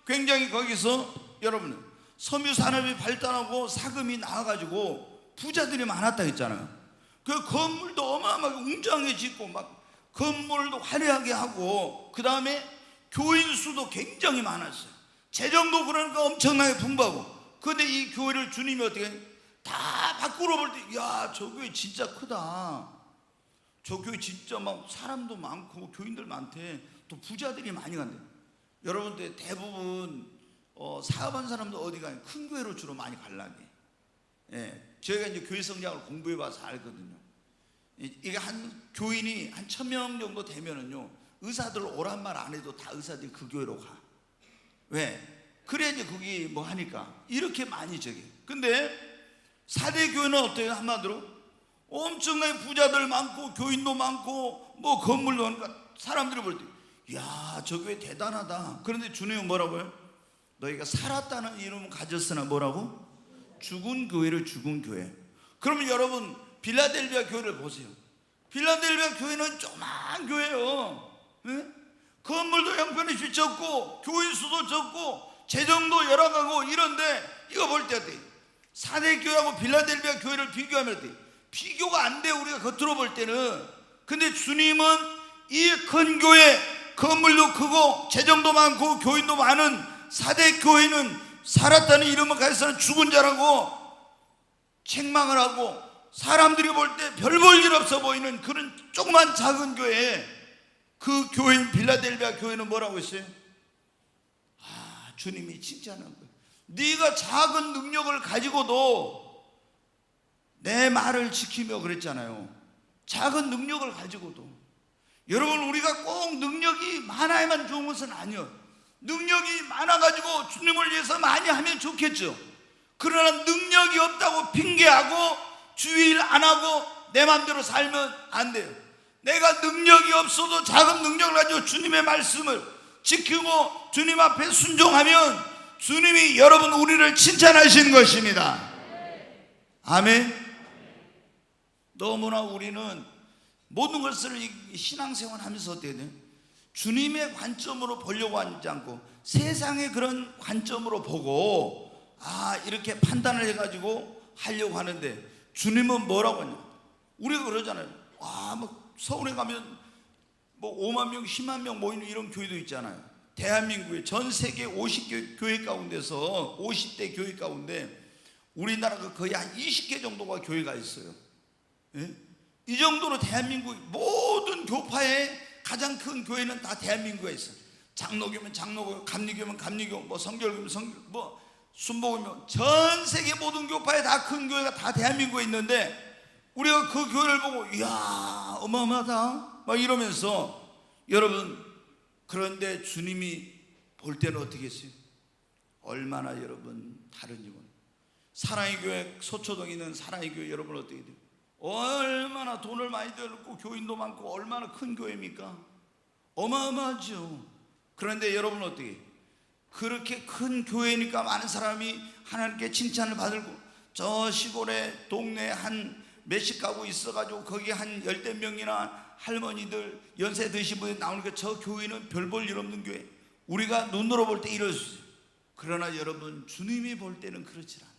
굉장히 거기서 여러분 섬유산업이 발달하고 사금이 나와가지고 부자들이 많았다 했잖아요. 그 건물도 어마어마하게 웅장하게 짓고 막 건물도 화려하게 하고, 그 다음에 교인 수도 굉장히 많았어요. 재정도 그러니까 엄청나게 풍부하고. 그런데 이 교회를 주님이 어떻게 다 밖으로 볼 때, 야, 저 교회 진짜 크다. 저 교회 진짜 막 사람도 많고 교인들 많대. 또 부자들이 많이 간대. 여러분들 대부분 사업한 사람도 어디 가요? 큰 교회로 주로 많이 갈라게. 예, 저희가 이제 교회 성장을 공부해봐서 알거든요. 이게 한 교인이 한 1,000명 정도 되면은요, 의사들 오란 말 안 해도 다 의사들이 그 교회로 가. 왜? 그래야지 거기 뭐 하니까 이렇게 많이 저기. 근데 4대 교회는 어때요? 한마디로 엄청나게 부자들 많고 교인도 많고 뭐 건물도 많으니까 사람들이 볼 때 야, 저 교회 대단하다. 그런데 주님은 뭐라고요? 너희가 살았다는 이름은 가졌으나 뭐라고? 죽은 교회를 죽은 교회. 그러면 여러분 빌라델비아 교회를 보세요. 빌라델비아 교회는 조그만 교회예요. 네? 건물도 형편이 적고 교인 수도 적고 재정도 열악하고 이런데 이거 볼 때 어때? 4대 교회하고 빌라델비아 교회를 비교하면 어때? 비교가 안 돼, 우리가 겉으로 볼 때는. 근데 주님은 이 큰 교회, 건물도 크고 재정도 많고 교인도 많은 4대 교회는 살았다는 이름을 가져서는 죽은 자라고 책망을 하고, 사람들이 볼 때 별 볼 일 없어 보이는 그런 조그만 작은 교회, 그 교회인 빌라델비아 교회는 뭐라고 했어요? 아, 주님이 칭찬한 거예요. 네가 작은 능력을 가지고도 내 말을 지키며 그랬잖아요. 작은 능력을 가지고도. 여러분, 우리가 꼭 능력이 많아야만 좋은 것은 아니에요. 능력이 많아가지고 주님을 위해서 많이 하면 좋겠죠. 그러나 능력이 없다고 핑계하고 주일 안 하고 내 마음대로 살면 안 돼요. 내가 능력이 없어도 작은 능력을 가지고 주님의 말씀을 지키고 주님 앞에 순종하면 주님이 여러분 우리를 칭찬하시는 것입니다. 아멘. 너무나 우리는 모든 것을 신앙생활 하면서 어떻게 돼요? 주님의 관점으로 보려고 하지 않고 세상의 그런 관점으로 보고 이렇게 판단을 해가지고 하려고 하는데, 주님은 뭐라고 하냐? 우리가 그러잖아요. 뭐 서울에 가면 뭐 5만 명, 10만 명 모이는 이런 교회도 있잖아요. 대한민국의 전 세계 50개 교회 가운데서 50대 교회 가운데 우리나라가 거의 한 20개 정도가 교회가 있어요. 예? 이 정도로 대한민국 모든 교파의 가장 큰 교회는 다 대한민국에 있어요. 장로교면 장로교, 감리교면 감리교, 뭐 성결교면 성결, 뭐 순복음이면 전 세계 모든 교파의 다 큰 교회가 다 대한민국에 있는데, 우리가 그 교회를 보고 이야 어마어마하다 막 이러면서, 여러분 그런데 주님이 볼 때는 어떻게 했어요? 얼마나 여러분 다른지. 사랑의 교회, 소초동에 있는 사랑의 교회 여러분 어떻게 돼요? 얼마나 돈을 많이 들고 교인도 많고 얼마나 큰 교회입니까? 어마어마하죠. 그런데 여러분 어떻게, 그렇게 큰 교회니까 많은 사람이 하나님께 칭찬을 받고, 저 시골에 동네 한 몇십 가구 있어가지고 거기 한 10명이나 할머니들 연세 드신 분이 나오니까 저 교회는 별 볼 일 없는 교회, 우리가 눈으로 볼 때 이럴 수 있어요. 그러나 여러분 주님이 볼 때는 그렇지 않아.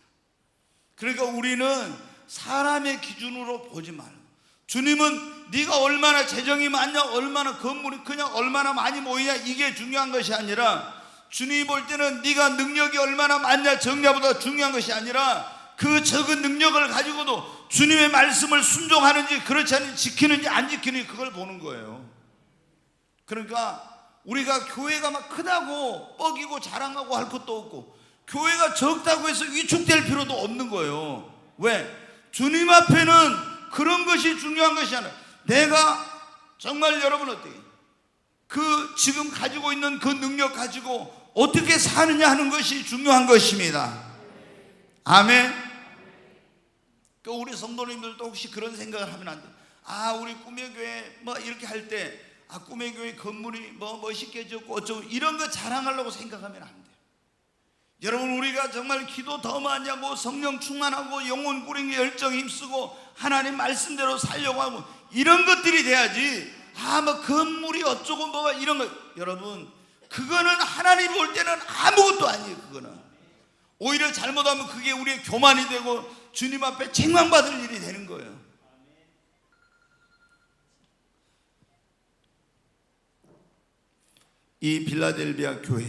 그러니까 우리는 사람의 기준으로 보지 말고, 주님은 네가 얼마나 재정이 많냐, 얼마나 건물이 그냥 얼마나 많이 모이냐, 이게 중요한 것이 아니라, 주님이 볼 때는 네가 능력이 얼마나 많냐 적냐보다 중요한 것이 아니라, 그 적은 능력을 가지고도 주님의 말씀을 순종하는지 그렇지 않은지 지키는지 안 지키는지 그걸 보는 거예요. 그러니까 우리가 교회가 막 크다고 뻐기고 자랑하고 할 것도 없고, 교회가 적다고 해서 위축될 필요도 없는 거예요. 왜? 주님 앞에는 그런 것이 중요한 것이 아니라, 내가 정말 여러분 어떻게 그 지금 가지고 있는 그 능력 가지고 어떻게 사느냐 하는 것이 중요한 것입니다. 아멘. 우리 성도님들도 혹시 그런 생각을 하면 안 돼. 우리 꿈의 교회 뭐 이렇게 할 때 꿈의 교회 건물이 뭐 멋있게 지었고 어쩌고 이런 거 자랑하려고 생각하면 안 돼. 여러분, 우리가 정말 기도 더 많이 하고 성령 충만하고 영혼 꾸리기 열정에 힘쓰고 하나님 말씀대로 살려고 하고 이런 것들이 돼야지, 뭐 건물이 어쩌고 뭐가 이런 거, 여러분 그거는 하나님 볼 때는 아무것도 아니에요. 그거는 오히려 잘못하면 그게 우리의 교만이 되고 주님 앞에 책망받을 일이 되는 거예요. 이 빌라델비아 교회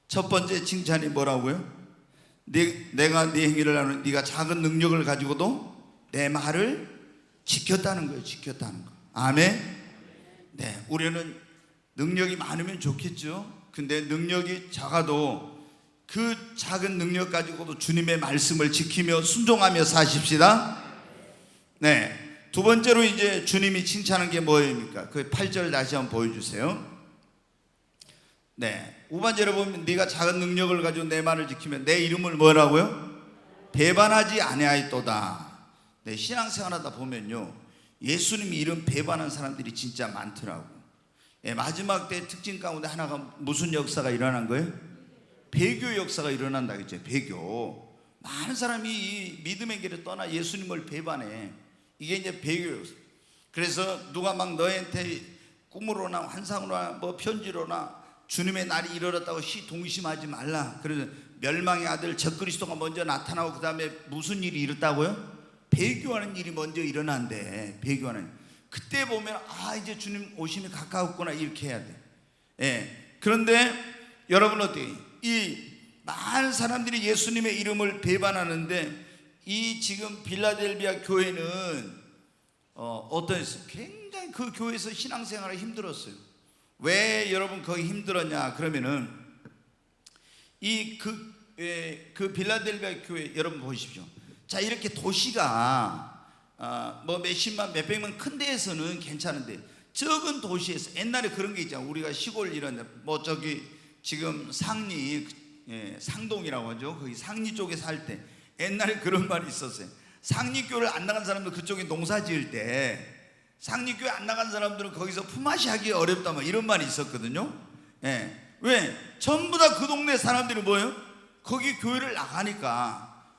첫 번째 칭찬이 뭐라고요? 내가 네 행위를 하는, 네가 작은 능력을 가지고도 내 말을 지켰다는 거예요. 지켰다는 거. 아멘. 네, 우리는 능력이 많으면 좋겠죠. 근데 능력이 작아도 그 작은 능력 가지고도 주님의 말씀을 지키며 순종하며 사십시다. 네, 두 번째로 이제 주님이 칭찬한 게 뭐입니까? 그 8절 다시 한번 보여주세요. 네, 후반절에 보면 네가 작은 능력을 가지고 내 말을 지키면 내 이름을 뭐라고요? 배반하지 아니하였도다. 네, 신앙생활하다 보면요, 예수님 이름 배반한 사람들이 진짜 많더라고. 네, 마지막 때 특징 가운데 하나가 무슨 역사가 일어난 거예요? 배교 역사가 일어난다겠죠. 배교. 많은 사람이 이 믿음의 길을 떠나 예수님을 배반해. 이게 이제 배교 역사. 그래서 누가 막 너한테 꿈으로나 환상으로나 뭐 편지로나 주님의 날이 이르렀다고 동심하지 말라. 그래서 멸망의 아들 적그리스도가 먼저 나타나고 그 다음에 무슨 일이 일었다고요? 배교하는 일이 먼저 일어난대. 배교하는. 그때 보면 이제 주님 오심이 가까웠구나 이렇게 해야 돼. 예. 그런데 여러분 어떻게? 이 많은 사람들이 예수님의 이름을 배반하는데 이 지금 빌라델비아 교회는 어떠했어요? 굉장히 그 교회에서 신앙생활이 힘들었어요. 왜 여러분 거기 힘들었냐? 그러면은 그 빌라델비아 교회 여러분 보십시오. 자, 이렇게 도시가 뭐 몇십만 몇백만 큰 데에서는 괜찮은데 적은 도시에서 옛날에 그런 게 있잖아. 우리가 시골 이런 데 뭐 저기 지금 상리 상동이라고 하죠. 거기 상리 쪽에 살 때 옛날에 그런 말이 있었어요. 상리교를 안 나간 사람들 그쪽에 농사 지을 때 상리교회 안 나간 사람들은 거기서 품앗이 하기 어렵다 뭐 이런 말이 있었거든요. 예. 왜? 전부 다 그 동네 사람들이 뭐예요? 거기 교회를 나가니까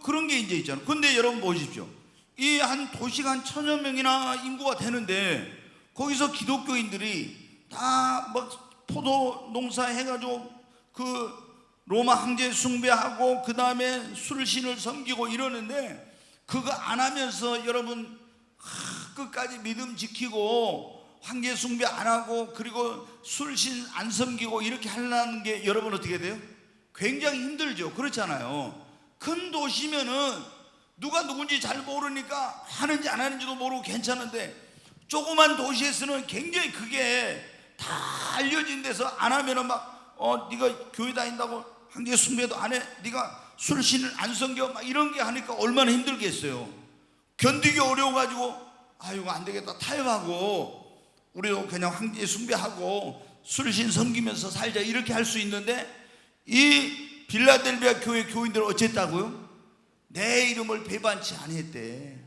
그런 게 이제 있잖아요. 근데 여러분 보십시오. 이 한 도시가 한 1000여 명이나 인구가 되는데 거기서 기독교인들이 다 막 포도 농사 해가지고 그 로마 황제 숭배하고 그 다음에 술신을 섬기고 이러는데 그거 안 하면서 여러분 끝까지 믿음 지키고 황제 숭배 안 하고 그리고 술신 안 섬기고 이렇게 하려는 게 여러분 어떻게 돼요? 굉장히 힘들죠. 그렇잖아요. 큰 도시면은 누가 누군지 잘 모르니까 하는지 안 하는지도 모르고 괜찮은데 조그만 도시에서는 굉장히 그게 다 알려진 데서 안 하면은 막 네가 교회 다닌다고 황제 숭배도 안 해? 네가 술신을 안 섬겨? 막 이런 게 하니까 얼마나 힘들겠어요. 견디기 어려워가지고 이거 안 되겠다 타협하고 우리도 그냥 황제 숭배하고 술신 섬기면서 살자 이렇게 할 수 있는데 이 빌라델비아 교회 교인들은 어쨌다고요? 내 이름을 배반치 아니했대.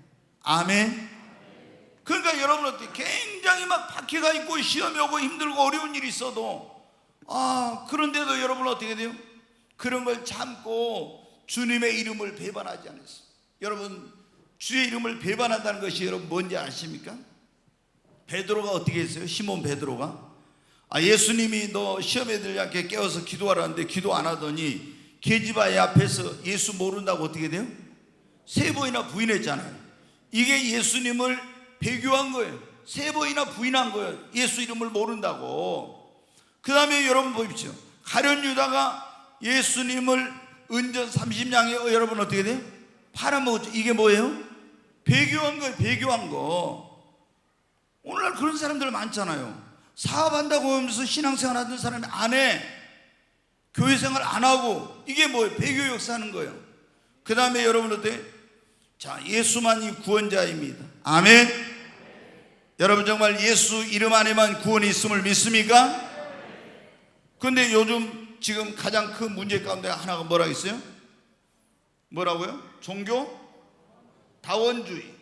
아멘. 그러니까 여러분 어떻게 굉장히 막 박해가 있고 시험이 오고 힘들고 어려운 일이 있어도 그런데도 여러분 어떻게 돼요? 그런 걸 참고 주님의 이름을 배반하지 않았어요. 여러분 주의 이름을 배반한다는 것이 여러분 뭔지 아십니까? 베드로가 어떻게 했어요? 시몬 베드로가 예수님이 너 시험에 들지 않게 깨워서 기도하라는데 기도 안 하더니 계집아이 앞에서 예수 모른다고 어떻게 돼요? 3번이나 부인했잖아요. 이게 예수님을 배교한 거예요. 3번이나 부인한 거예요. 예수 이름을 모른다고. 그 다음에 여러분 보십시오. 가룟 유다가 예수님을 은전 30냥에 여러분 어떻게 돼요? 팔아먹었죠. 이게 뭐예요? 배교한 거예요. 배교한 거. 오늘날 그런 사람들 많잖아요. 사업한다고 하면서 신앙생활 하던 사람이 안 해. 교회생활 안 하고. 이게 뭐예요? 배교 역사하는 거예요. 그 다음에 여러분 어때요? 자, 예수만이 구원자입니다. 아멘. 여러분 정말 예수 이름 안에만 구원이 있음을 믿습니까? 그런데 요즘 지금 가장 큰 문제 가운데 하나가 뭐라고 있어요? 뭐라고요? 종교 다원주의.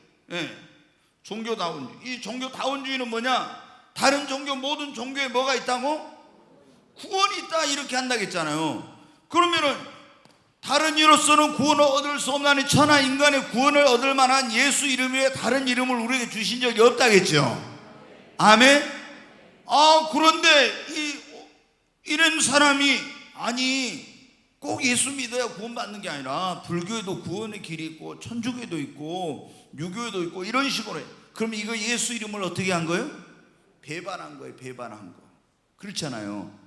종교 다원주의. 이 종교 다원주의는 뭐냐? 다른 종교 모든 종교에 뭐가 있다고? 구원이 있다 이렇게 한다겠잖아요. 그러면은 다른 이로서는 구원을 얻을 수 없나니 천하 인간의 구원을 얻을 만한 예수 이름 외에 다른 이름을 우리에게 주신 적이 없다겠죠. 아멘. 그런데 이런 사람이 꼭 예수 믿어야 구원받는 게 아니라 불교에도 구원의 길이 있고 천주교에도 있고 유교에도 있고 이런 식으로 해. 그럼 이거 예수 이름을 어떻게 한 거예요? 배반한 거예요. 배반한 거. 그렇잖아요.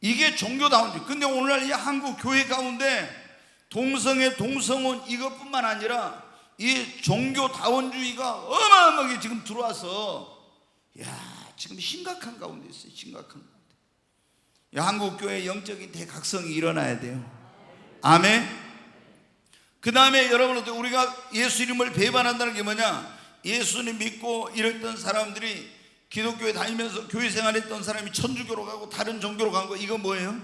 이게 종교다운지. 근데 오늘날 이 한국 교회 가운데 동성애, 동성혼 이것뿐만 아니라 이 종교다원주의가 어마어마하게 지금 들어와서 지금 심각한 가운데 있어요. 심각한 가운데. 한국 교회의 영적인 대각성이 일어나야 돼요. 아멘. 그 다음에 여러분 우리가 예수 이름을 배반한다는 게 뭐냐? 예수님 믿고 이랬던 사람들이 기독교에 다니면서 교회 생활했던 사람이 천주교로 가고 다른 종교로 간 거, 이거 뭐예요?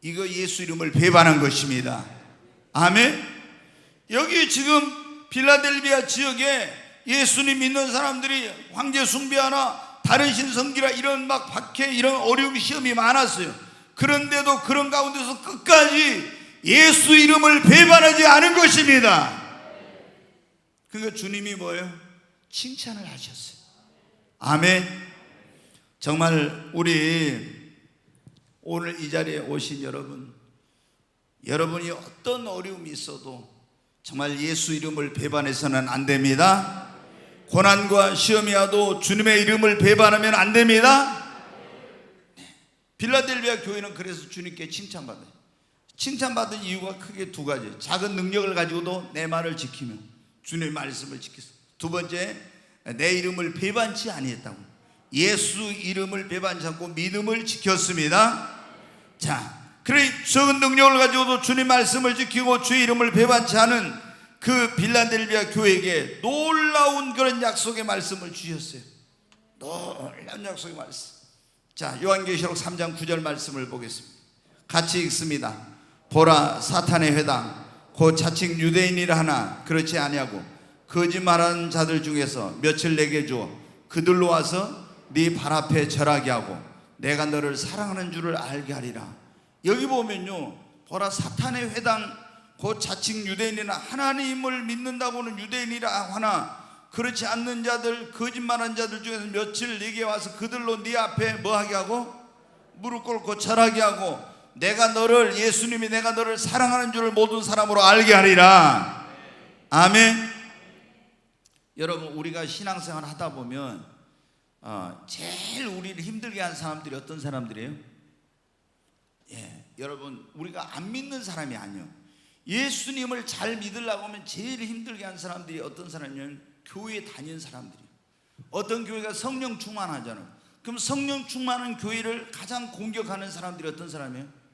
이거 예수 이름을 배반한 것입니다. 아멘. 여기 지금 빌라델비아 지역에 예수님 믿는 사람들이 황제 숭배하나 다른 신 섬기라 이런 막 박해, 이런 어려움, 시험이 많았어요. 그런데도 그런 가운데서 끝까지 예수 이름을 배반하지 않은 것입니다. 그러니까 주님이 뭐예요? 칭찬을 하셨어요. 아멘. 정말 우리 오늘 이 자리에 오신 여러분이 어떤 어려움이 있어도 정말 예수 이름을 배반해서는 안 됩니다. 고난과 시험이 와도 주님의 이름을 배반하면 안 됩니다. 빌라델비아 교회는 그래서 주님께 칭찬받아요. 칭찬받은 이유가 크게 두 가지. 작은 능력을 가지고도 내 말을 지키며 주님의 말씀을 지켰어요. 두 번째, 내 이름을 배반치 아니했다고. 예수 이름을 배반치 않고 믿음을 지켰습니다. 자, 그래 적은 능력을 가지고도 주님 말씀을 지키고 주의 이름을 배반치 않은 그 빌라델비아 교회에게 놀라운 그런 약속의 말씀을 주셨어요. 놀라운 약속의 말씀. 자, 요한계시록 3장 9절 말씀을 보겠습니다. 같이 읽습니다. 보라, 사탄의 회당 곧 자칭 유대인이라 하나 그렇지 아니하고 거짓말하는 자들 중에서 며칠 내게 주어 그들로 와서 네 발 앞에 절하게 하고 내가 너를 사랑하는 줄을 알게 하리라. 여기 보면요, 보라, 사탄의 회당 곧 자칭 유대인이나 하나님을 믿는다고는 유대인이라 하나 그렇지 않는 자들, 거짓말하는 자들 중에서 며칠 네게 와서 그들로 네 앞에 뭐하게 하고 무릎 꿇고 절하게 하고 예수님이 내가 너를 사랑하는 줄을 모든 사람으로 알게 하리라. 아멘. 여러분, 우리가 신앙생활 하다 보면 제일 우리를 힘들게 한 사람들이 어떤 사람들이에요? 여러분, 우리가 안 믿는 사람이 아니에요. 예수님을 잘 믿으려고 하면 제일 힘들게 한 사람들이 어떤 사람이냐면 교회에 다니는 사람들이에요. 어떤 교회가 성령 충만하잖아요. 그럼 성령 충만한 교회를 가장 공격하는 사람들이 어떤 사람이에요?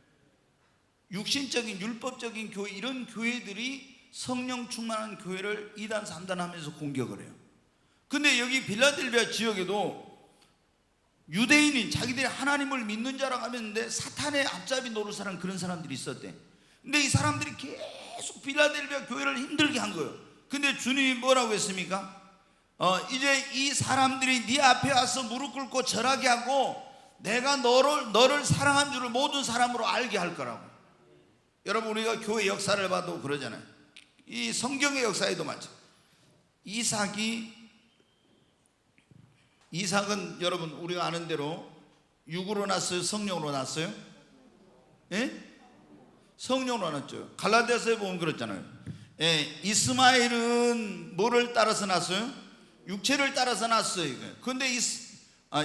육신적인 율법적인 교회, 이런 교회들이 성령 충만한 교회를 2단 3단 하면서 공격을 해요. 근데 여기 빌라델비아 지역에도 유대인인 자기들이 하나님을 믿는 자라고 하는데 사탄의 앞잡이 노릇하는 그런 사람들이 있었대. 근데 이 사람들이 계속 빌라델비아 교회를 힘들게 한 거예요. 근데 주님이 뭐라고 했습니까? 이제 이 사람들이 네 앞에 와서 무릎 꿇고 절하게 하고 내가 너를 사랑한 줄을 모든 사람으로 알게 할 거라고. 여러분, 우리가 교회 역사를 봐도 그러잖아요. 이 성경의 역사에도 마찬가지. 이삭은 여러분 우리가 아는 대로 육으로 났어요? 성령으로 났어요? 성령으로 났죠. 갈라디아서에 보면 그렇잖아요. 이스마엘은 뭐를 따라서 났어요? 육체를 따라서 났어요. 근데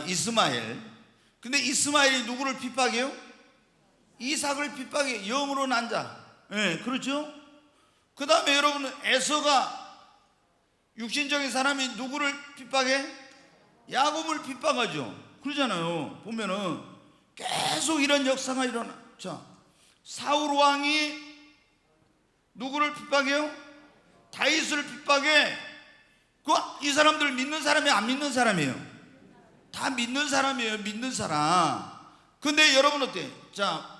이스마엘. 근데 이스마엘이 누구를 핍박해요? 이삭을 핍박해. 영으로 난 자. 그렇죠? 그 다음에 여러분은 에서가 육신적인 사람이 누구를 핍박해? 야곱을 핍박하죠. 그러잖아요. 보면은 계속 이런 역사가 일어나. 자, 사울 왕이 누구를 핍박해요? 다윗을 핍박해. 이 사람들 믿는 사람이 안 믿는 사람이에요? 다 믿는 사람이에요. 믿는 사람. 근데 여러분 어때요? 자,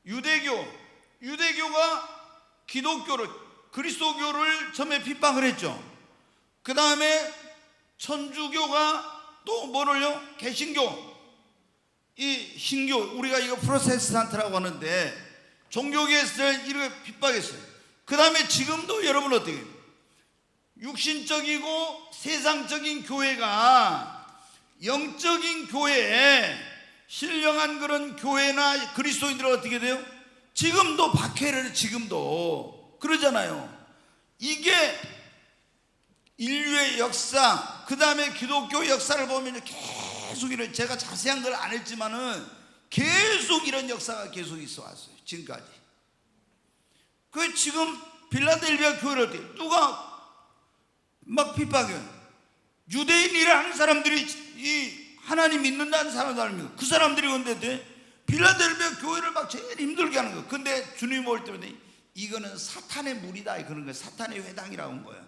유대교가 기독교를, 그리스도교를 처음에 핍박을 했죠. 그 다음에 천주교가 또 뭐를요? 개신교, 이 신교, 우리가 이거 프로테스탄트라고 하는데 종교계에서 이렇게 핍박했어요. 그 다음에 지금도 여러분 어떻게 해요? 육신적이고 세상적인 교회가 영적인 교회에 신령한 그런 교회나 그리스도인들은 어떻게 돼요? 지금도 박해를 지금도 그러잖아요. 이게 인류의 역사, 그 다음에 기독교 역사를 보면 계속 이런, 제가 자세한 걸 안 했지만은 계속 이런 역사가 계속 있어 왔어요. 지금까지. 그 지금 빌라델비아 교회를 어떻게 누가 막 핍박해요? 유대인이라는 사람들이 이 하나님 믿는다는 사람들, 그 사람들이 근데 빌라델비아 교회를 막 제일 힘들게 하는 거예요. 근데 주님이 올 때마다 이거는 사탄의 무리다 그런 거예요. 사탄의 회당이라고 한 거예요.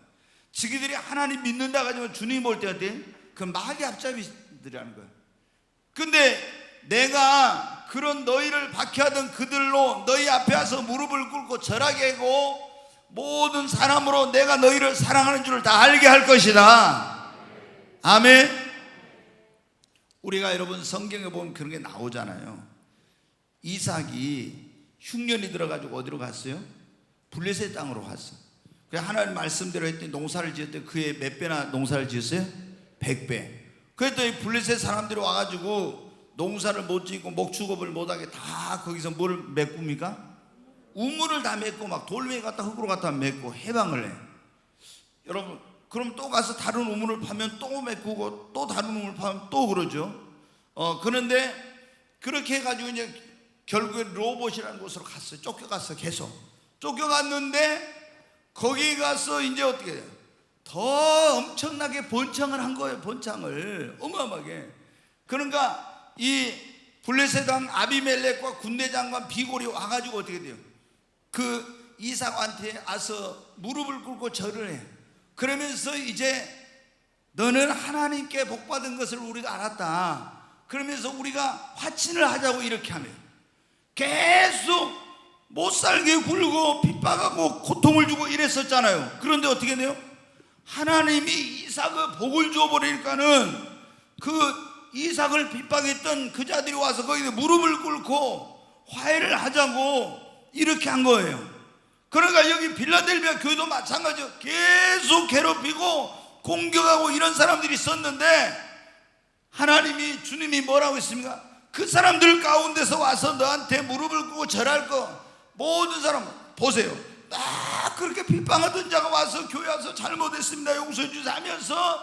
지기들이 하나님 믿는다 하지만 주님 볼 때 어때? 그 마귀 앞잡이들이라는 거야. 근데 내가 그런 너희를 박해하던 그들로 너희 앞에 와서 무릎을 꿇고 절하게 하고 모든 사람으로 내가 너희를 사랑하는 줄을 다 알게 할 것이다. 아멘. 우리가 여러분 성경에 보면 그런 게 나오잖아요. 이삭이 흉년이 들어가지고 어디로 갔어요? 블레셋 땅으로 갔어. 그래서 하나님 말씀대로 했더니 농사를 지었더니 그의 몇 배나 농사를 지었어요? 100배. 그랬더니 블레셋 사람들이 와가지고 농사를 못 짓고 목축업을 못하게 다 거기서 뭘 메꿉니까? 우물을 다 맺고 막 돌멩이 갖다 흙으로 갖다 맺고 해방을 해. 여러분 그럼 또 가서 다른 우물을 파면 또 메꾸고 또 다른 우물을 파면 또 그러죠. 그런데 그렇게 해가지고 이제 결국에 로봇이라는 곳으로 갔어요. 쫓겨갔어. 계속 쫓겨갔는데 거기 가서 이제 어떻게 해요? 더 엄청나게 번창을 한 거예요. 번창을 어마어마하게. 그러니까 이 블레셋 왕 아비멜렉과 군대 장관 비골이 와가지고 어떻게 돼요? 그 이삭한테 와서 무릎을 꿇고 절을 해. 그러면서 이제 너는 하나님께 복받은 것을 우리가 알았다. 그러면서 우리가 화친을 하자고 이렇게 하면 계속 못살게 굴고 핍박하고 고통을 주고 이랬었잖아요. 그런데 어떻게 돼요? 하나님이 이삭을 복을 줘버리니까는 그 이삭을 핍박했던 그 자들이 와서 거기에 무릎을 꿇고 화해를 하자고 이렇게 한 거예요. 그러니까 여기 빌라델비아 교회도 마찬가지예요. 계속 괴롭히고 공격하고 이런 사람들이 있었는데 하나님이 주님이 뭐라고 했습니까? 그 사람들 가운데서 와서 너한테 무릎을 꿇고 절할 거 모든 사람 보세요. 막 그렇게 핍박하던 자가 와서 교회 와서 잘못했습니다 용서해 주세요 하면서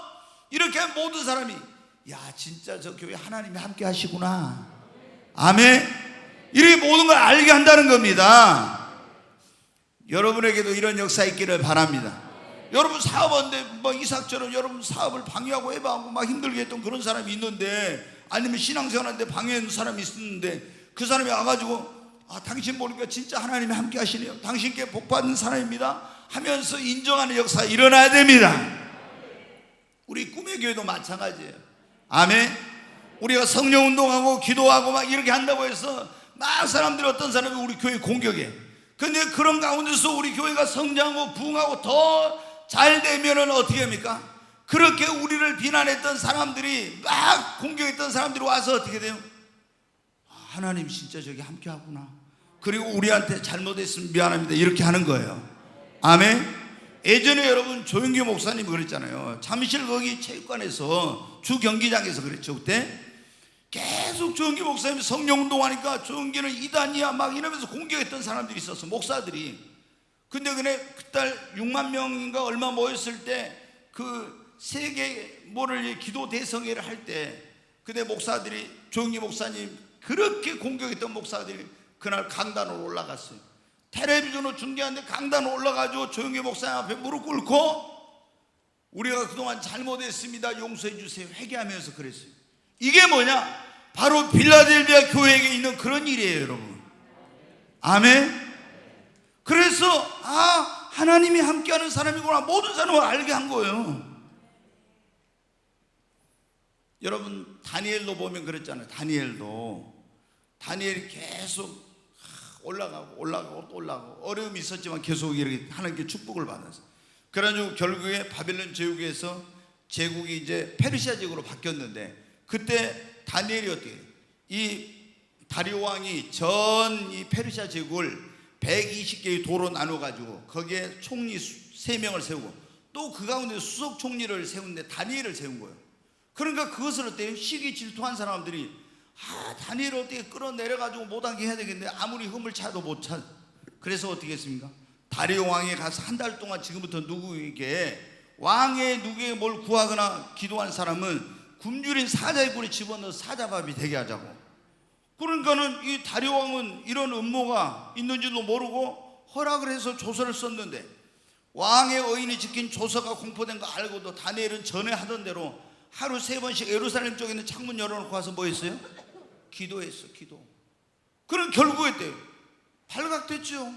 이렇게 모든 사람이 야 진짜 저 교회 하나님이 함께 하시구나. 아멘. 이렇게 모든 걸 알게 한다는 겁니다. 여러분에게도 이런 역사 있기를 바랍니다. 여러분 사업하는데 뭐 이삭처럼 여러분 사업을 방해하고 해방하고 막 힘들게 했던 그런 사람이 있는데, 아니면 신앙생활하는데 방해하는 사람이 있었는데 그 사람이 와가지고 당신 보니까 진짜 하나님이 함께 하시네요, 당신께 복받은 사람입니다 하면서 인정하는 역사 일어나야 됩니다. 우리 꿈의 교회도 마찬가지예요. 아멘. 우리가 성령운동하고 기도하고 막 이렇게 한다고 해서 막 사람들이 어떤 사람이 우리 교회 공격해. 근데 그런 가운데서 우리 교회가 성장하고 부흥하고 더 잘 되면은 어떻게 합니까? 그렇게 우리를 비난했던 사람들이 막 공격했던 사람들이 와서 어떻게 돼요? 하나님 진짜 저기 함께 하구나, 그리고 우리한테 잘못했으면 미안합니다 이렇게 하는 거예요. 아멘. 예전에 여러분 조영기 목사님 그랬잖아요. 잠실 거기 체육관에서 주 경기장에서 그랬죠. 그때 계속 조영기 목사님이 성령운동하니까 조영기는 이단이야 막 이러면서 공격했던 사람들이 있었어, 목사들이. 근데 그달 6만 명인가 얼마 모였을 때 그 세계 뭐를 기도 대성회를 할 때 그때 목사들이 조영기 목사님 그렇게 공격했던 목사들이 그날 강단으로 올라갔어요. 텔레비전으로 중계하는데 강단으로 올라가지고 조영기 목사님 앞에 무릎 꿇고 우리가 그동안 잘못했습니다 용서해 주세요 회개하면서 그랬어요. 이게 뭐냐? 바로 빌라델비아 교회에 있는 그런 일이에요 여러분. 아멘. 그래서 하나님이 함께하는 사람이구나 모든 사람을 알게 한 거예요. 여러분 다니엘도 보면 그랬잖아요. 다니엘이 계속 올라가고 또 올라가고 어려움이 있었지만 계속 이렇게 하나님께 축복을 받았어요. 그래가지고 결국에 바벨론 제국에서 제국이 이제 페르시아 제국으로 바뀌었는데, 그때 다니엘이 어떻게 해요? 이 다리오 왕이 전 이 페르시아 제국을 120개의 도로 나눠가지고 거기에 총리 3명을 세우고 또 그 가운데 수석 총리를 세운데 다니엘을 세운 거예요. 그러니까 그것을 어때요? 시기 질투한 사람들이 다니엘을 어떻게 끌어내려가지고 못하게 해야 되겠는데 아무리 흠을 차도 못 차. 그래서 어떻게 했습니까? 다리오 왕에 가서 한 달 동안 지금부터 누구에게 뭘 구하거나 기도한 사람은 굶주린 사자의 꿀에 집어넣어서 사자밥이 되게 하자고. 그러니까는 이 다리오 왕은 이런 음모가 있는지도 모르고 허락을 해서 조서를 썼는데, 왕의 의인이 지킨 조서가 공포된 거 알고도 다니엘은 전에 하던 대로 하루 3번씩 예루살렘 쪽에 있는 창문 열어놓고 와서 뭐 했어요? 기도했어. 그럼 결국에 어때요? 발각됐죠.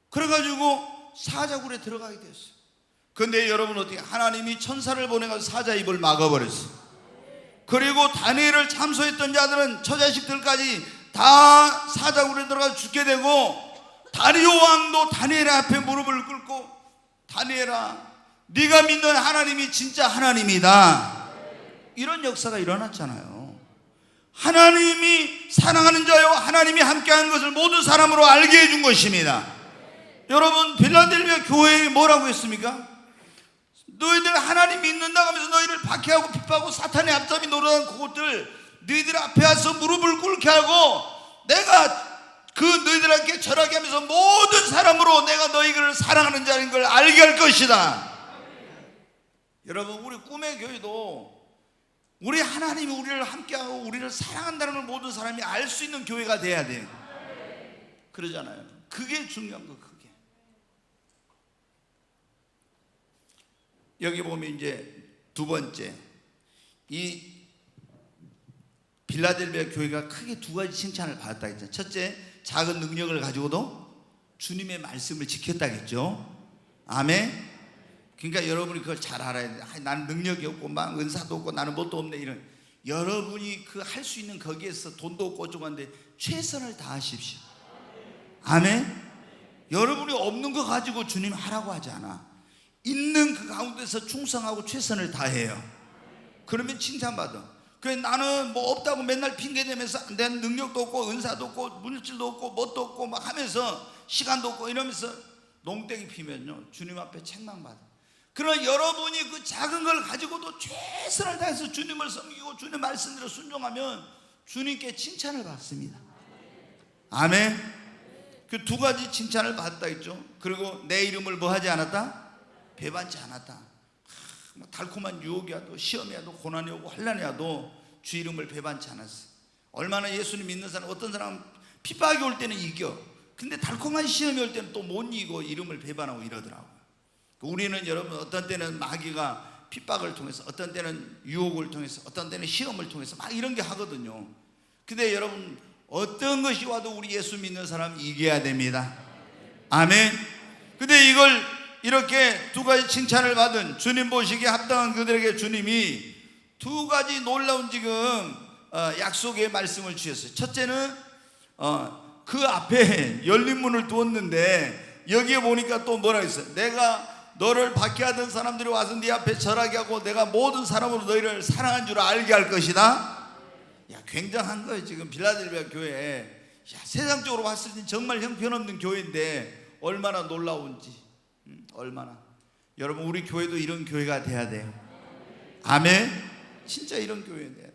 그래가지고 사자굴에 들어가게 됐어요. 근데 여러분 어떻게 하나님이 천사를 보내가지고 사자 입을 막아버렸어요. 그리고 다니엘을 참소했던 자들은 처자식들까지 다 사자굴에 들어가서 죽게 되고, 다리오 왕도 다니엘 앞에 무릎을 꿇고 다니엘아 네가 믿는 하나님이 진짜 하나님이다, 이런 역사가 일어났잖아요. 하나님이 사랑하는 자요 하나님이 함께하는 것을 모든 사람으로 알게 해준 것입니다. 여러분 빌라델비아 교회에 뭐라고 했습니까? 너희들 하나님 믿는다고 하면서 너희를 박해하고 핍박하고 사탄의 앞잡이 노릇한 그것들 너희들 앞에 와서 무릎을 꿇게 하고 내가 그 너희들에게 절하게 하면서 모든 사람으로 내가 너희를 사랑하는 자인 걸 알게 할 것이다. 여러분 우리 꿈의 교회도 우리 하나님이 우리를 함께하고 우리를 사랑한다는 걸 모든 사람이 알 수 있는 교회가 돼야 돼요. 그러잖아요. 그게 중요한 거. 그게 여기 보면 이제 두 번째, 이 빌라델비아 교회가 크게 두 가지 칭찬을 받았다 했죠. 첫째, 작은 능력을 가지고도 주님의 말씀을 지켰다겠죠. 아멘. 그러니까 여러분이 그걸 잘 알아야 돼. 나는 능력이 없고 막 은사도 없고 나는 뭣도 없네, 이런. 여러분이 그 할 수 있는 거기에서 돈도 없고 어쩌고 한데 최선을 다하십시오. 아멘. 여러분이 없는 거 가지고 주님 하라고 하지 않아. 있는 그 가운데서 충성하고 최선을 다해요. 그러면 칭찬받아. 그래 나는 뭐 없다고 맨날 핑계대면서 내 능력도 없고 은사도 없고 물질도 없고 뭣도 없고 막 하면서 시간도 없고 이러면서 농땡이 피면요 주님 앞에 책망받아. 그러나 여러분이 그 작은 걸 가지고도 최선을 다해서 주님을 섬기고 주님 말씀대로 순종하면 주님께 칭찬을 받습니다. 아멘. 그 두 가지 칭찬을 받았다 했죠. 그리고 내 이름을 뭐 하지 않았다? 배반치 않았다. 달콤한 유혹이 와도 시험이 와도 고난이 오고 환난이 와도 주 이름을 배반치 않았어. 얼마나 예수님 믿는 사람, 어떤 사람은 핍박이 올 때는 이겨. 근데 달콤한 시험이 올 때는 또 못 이기고 이름을 배반하고 이러더라고요. 우리는 여러분 어떤 때는 마귀가 핍박을 통해서, 어떤 때는 유혹을 통해서, 어떤 때는 시험을 통해서 막 이런 게 하거든요. 근데 여러분 어떤 것이 와도 우리 예수 믿는 사람은 이겨야 됩니다. 아멘. 근데 이걸 이렇게 두 가지 칭찬을 받은 주님 보시기에 합당한 그들에게 주님이 두 가지 놀라운 지금 약속의 말씀을 주셨어요. 첫째는 그 앞에 열린 문을 두었는데 여기에 보니까 또 뭐라고 했어요? 내가 너를 박해하던 사람들이 와서 네 앞에 절하게 하고 내가 모든 사람으로 너희를 사랑한 줄 알게 할 것이다. 야, 굉장한 거예요. 지금 빌라델비아 교회, 야, 세상적으로 봤을 때 정말 형편없는 교회인데 얼마나 놀라운지. 얼마나. 여러분 우리 교회도 이런 교회가 돼야 돼요. 아멘. 진짜 이런 교회 돼야 돼.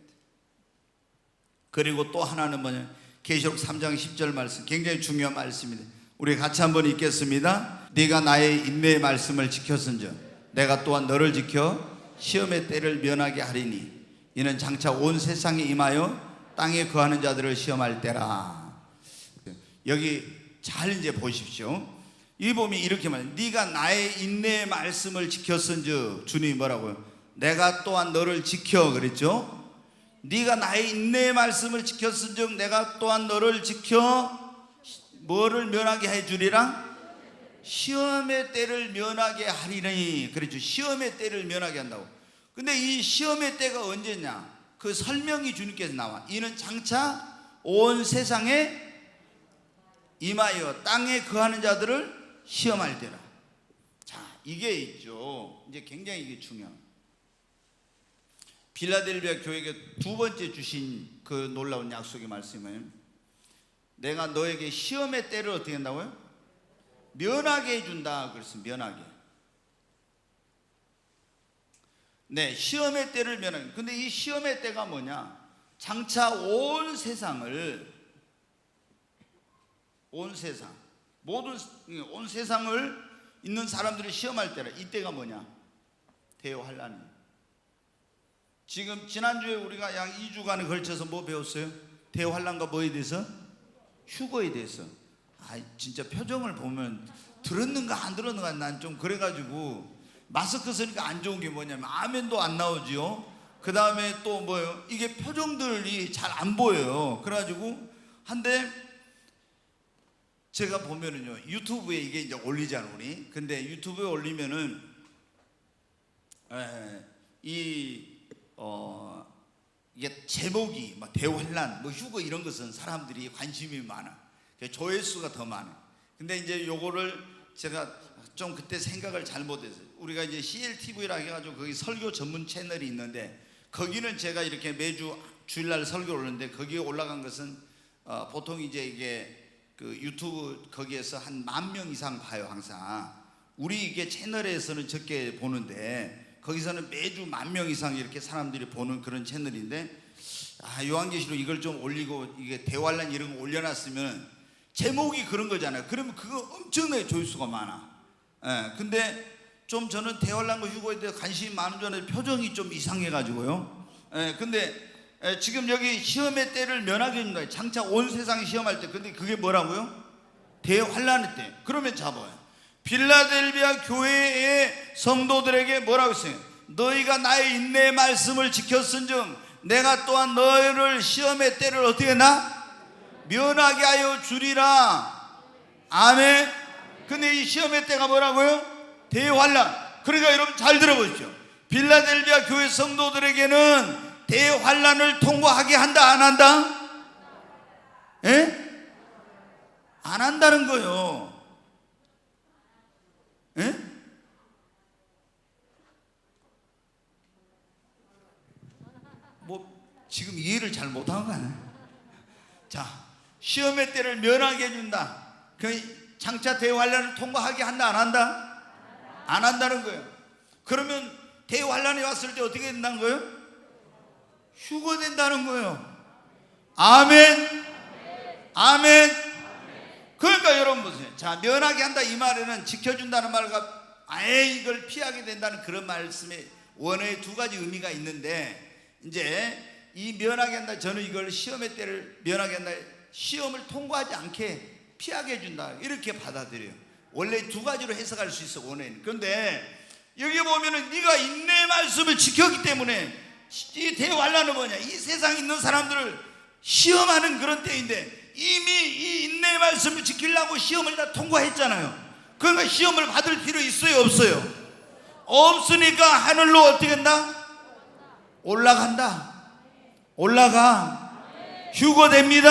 그리고 또 하나는 뭐냐, 계시록 3장 10절 말씀, 굉장히 중요한 말씀입니다. 우리 같이 한번 읽겠습니다. 네가 나의 인내의 말씀을 지켰은즉 내가 또한 너를 지켜 시험의 때를 면하게 하리니 이는 장차 온 세상에 임하여 땅에 거하는 자들을 시험할 때라. 여기 잘 이제 보십시오. 이 보면 이렇게 말해요. 네가 나의 인내의 말씀을 지켰은즉, 주님이 뭐라고요? 내가 또한 너를 지켜 그랬죠. 네가 나의 인내의 말씀을 지켰은즉 내가 또한 너를 지켜 뭐를 면하게 해주리라? 시험의 때를 면하게 하리니 그랬죠. 시험의 때를 면하게 한다고. 근데 이 시험의 때가 언제냐? 그 설명이 주님께서 나와. 이는 장차 온 세상에 임하여 땅에 거하는 자들을 시험할 때라. 자, 이게 있죠. 이제 굉장히 이게 중요한. 빌라델비아 교회에게 두 번째 주신 그 놀라운 약속의 말씀은 내가 너에게 시험의 때를 어떻게 한다고요? 면하게 해준다. 그랬습니다. 면하게. 네, 시험의 때를 면하게. 근데 이 시험의 때가 뭐냐? 장차 온 세상을, 온 세상, 모든 온 세상을 있는 사람들이 시험할 때라. 이때가 뭐냐? 대환란이에요. 지금 지난주에 우리가 약 2주간에 걸쳐서 뭐 배웠어요? 대환란과 뭐에 대해서? 휴거에 대해서. 아, 진짜 표정을 보면 들었는가 안 들었는가 난 좀 그래가지고, 마스크 쓰니까 안 좋은 게 뭐냐면 아멘도 안 나오지요. 그 다음에 또 뭐예요? 이게 표정들이 잘 안 보여요. 그래가지고 한데 제가 보면은요 유튜브에 이게 이제 올리잖아요 우리. 근데 유튜브에 올리면은 이게 제목이 뭐 대환란, 뭐 휴거 이런 것은 사람들이 관심이 많아. 조회수가 더 많아. 근데 이제 요거를 제가 좀 그때 생각을 잘못했어요. 우리가 이제 CLTV라 해가지고 거기 설교 전문 채널이 있는데 거기는 제가 이렇게 매주 주일날 설교를 하는데 거기에 올라간 것은 보통 이제 이게 그 유튜브 거기에서 한 10,000명 이상 봐요 항상. 우리 이게 채널에서는 적게 보는데 거기서는 매주 10,000명 이상 이렇게 사람들이 보는 그런 채널인데 요한계시록 이걸 좀 올리고 이게 대환란 이런 거 올려놨으면 제목이 그런 거잖아요. 그러면 그거 엄청나게 조회수가 많아. 근데 좀 저는 대환란과 휴거에 대해 관심이 많은 줄 알았는데 표정이 좀 이상해가지고요. 근데 지금 여기 시험의 때를 면하게 해준다. 장차 온 세상이 시험할 때. 근데 그게 뭐라고요? 대환란의 때. 그러면 잡아요. 빌라델비아 교회의 성도들에게 뭐라고 했어요? 너희가 나의 인내의 말씀을 지켰은즉 내가 또한 너희를 시험의 때를 어떻게 했나? 면하게 하여 주리라. 아멘. 근데 이 시험의 때가 뭐라고요? 대환란. 그러니까 여러분 잘 들어보십시오. 빌라델비아 교회 성도들에게는 대환란을 통과하게 한다 안 한다? 예? 안 한다는 거예요. 예? 뭐 지금 이해를 잘 못한 거 아니에요? 자, 시험의 때를 면하게 해준다. 그 장차 대환란을 통과하게 한다 안 한다? 안 한다는 거예요. 그러면 대환란이 왔을 때 어떻게 된다는 거예요? 휴거된다는 거예요. 아멘. 아멘. 그러니까 여러분 보세요. 자, 면하게 한다 이 말에는 지켜준다는 말과 아예 이걸 피하게 된다는 그런 말씀에 원어에 두 가지 의미가 있는데 이제 이 면하게 한다, 저는 이걸 시험의 때를 면하게 한다, 시험을 통과하지 않게 피하게 해준다 이렇게 받아들여요. 원래 두 가지로 해석할 수 있어 원어에는. 그런데 여기 보면은 네가 인내의 말씀을 지켰기 때문에 이 대환란은 뭐냐? 이 세상에 있는 사람들을 시험하는 그런 때인데 이미 이 인내의 말씀을 지키려고 시험을 다 통과했잖아요. 그러니까 시험을 받을 필요 있어요 없어요? 없으니까 하늘로 어떻게 한다? 올라간다. 올라가. 휴거됩니다.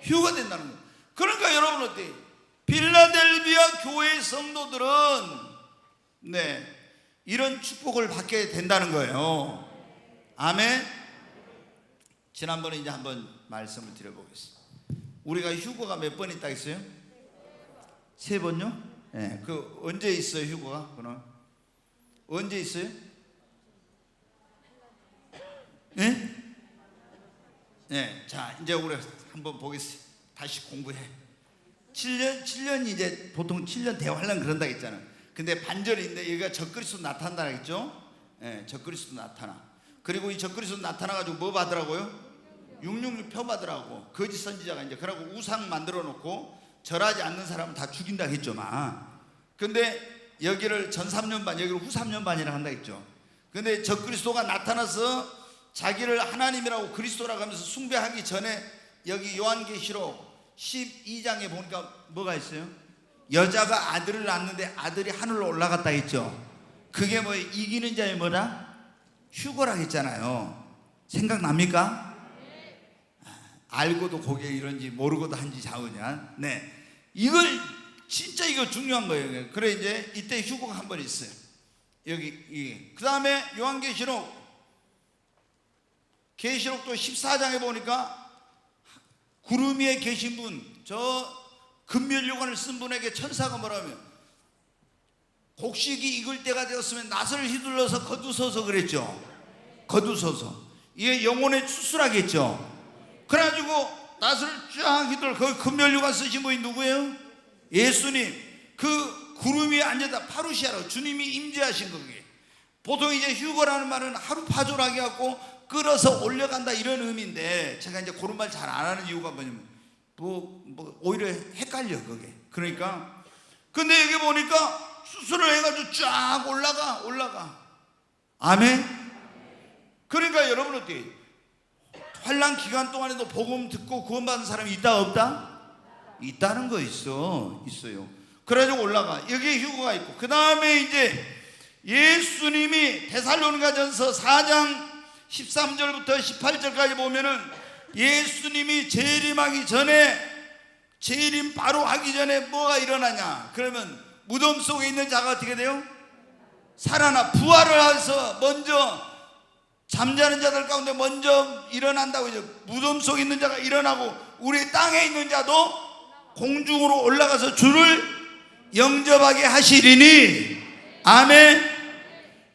휴거된다는 거예요. 그러니까 여러분 어때요? 빌라델비아 교회 성도들은 이런 축복을 받게 된다는 거예요. 아멘. 지난번에 이제 한번 말씀을 드려보겠습니다. 우리가 휴거가 몇 번 있다 했어요? 3번요? 네. 그 언제 있어요 휴거가? 그럼 언제 있어요? 네? 네. 자, 이제 우리 한번 보겠습니다. 다시 공부해. 7년 이제 보통 7년 대환란 그런다 했잖아. 근데 반절인데 여기가 적그리스도 나타난다 했죠? 네, 적그리스도 나타나. 그리고 이 적그리스도 나타나가지고 뭐 받으라고요? 666 표 받으라고. 거짓 선지자가 이제 그러고 우상 만들어 놓고 절하지 않는 사람은 다 죽인다 했죠, 막. 근데 여기를 전 3년반, 여기를 후 3년반이라 한다 했죠. 근데 적그리스도가 나타나서 자기를 하나님이라고 그리스도라고 하면서 숭배하기 전에 여기 요한계시록 12장에 보니까 뭐가 있어요? 여자가 아들을 낳았는데 아들이 하늘로 올라갔다 했죠. 그게 뭐 이기는 자의 뭐다? 휴거라 했잖아요. 생각납니까? 알고도 고개 이런지 모르고도 한지 자우냐. 네, 이걸 진짜 이거 중요한 거예요. 그래 이제 이때 휴거가 한 번 있어요. 여기 그 다음에 요한계시록 계시록도 14장에 보니까 구름 위에 계신 분, 저 금멸요관을 쓴 분에게 천사가 뭐라면 곡식이 익을 때가 되었으면 낫을 휘둘러서 거두소서 그랬죠. 거두소서. 이게 영혼의 추수라겠죠. 그래가지고 낫을 쫙 휘둘러. 거기 금멸요관 쓰신 분이 누구예요? 예수님. 그 구름 위에 앉았다. 파루시아라고 주님이 임재하신 거기에. 보통 이제 휴거라는 말은 하루 파절하게 갖고 끌어서 올려간다 이런 의미인데 제가 이제 그런 말 잘 안 하는 이유가 뭐냐면 뭐 오히려 헷갈려 그게. 그러니까 근데 여기 보니까 수술을 해가지고 쫙 올라가. 아멘. 그러니까 여러분 어떻게 환난 기간 동안에도 복음 듣고 구원받은 사람이 있다 없다? 있다는 거 있어요. 그래가지고 올라가. 여기에 휴거가 있고 그 다음에 이제 예수님이 데살로니가전서 4장 13절부터 18절까지 보면은 예수님이 재림하기 전에, 재림 바로 하기 전에 뭐가 일어나냐? 그러면 무덤 속에 있는 자가 어떻게 돼요? 살아나 부활을 해서 먼저 잠자는 자들 가운데 먼저 일어난다고 이제 무덤 속에 있는 자가 일어나고 우리 땅에 있는 자도 공중으로 올라가서 주를 영접하게 하시리니. 아멘.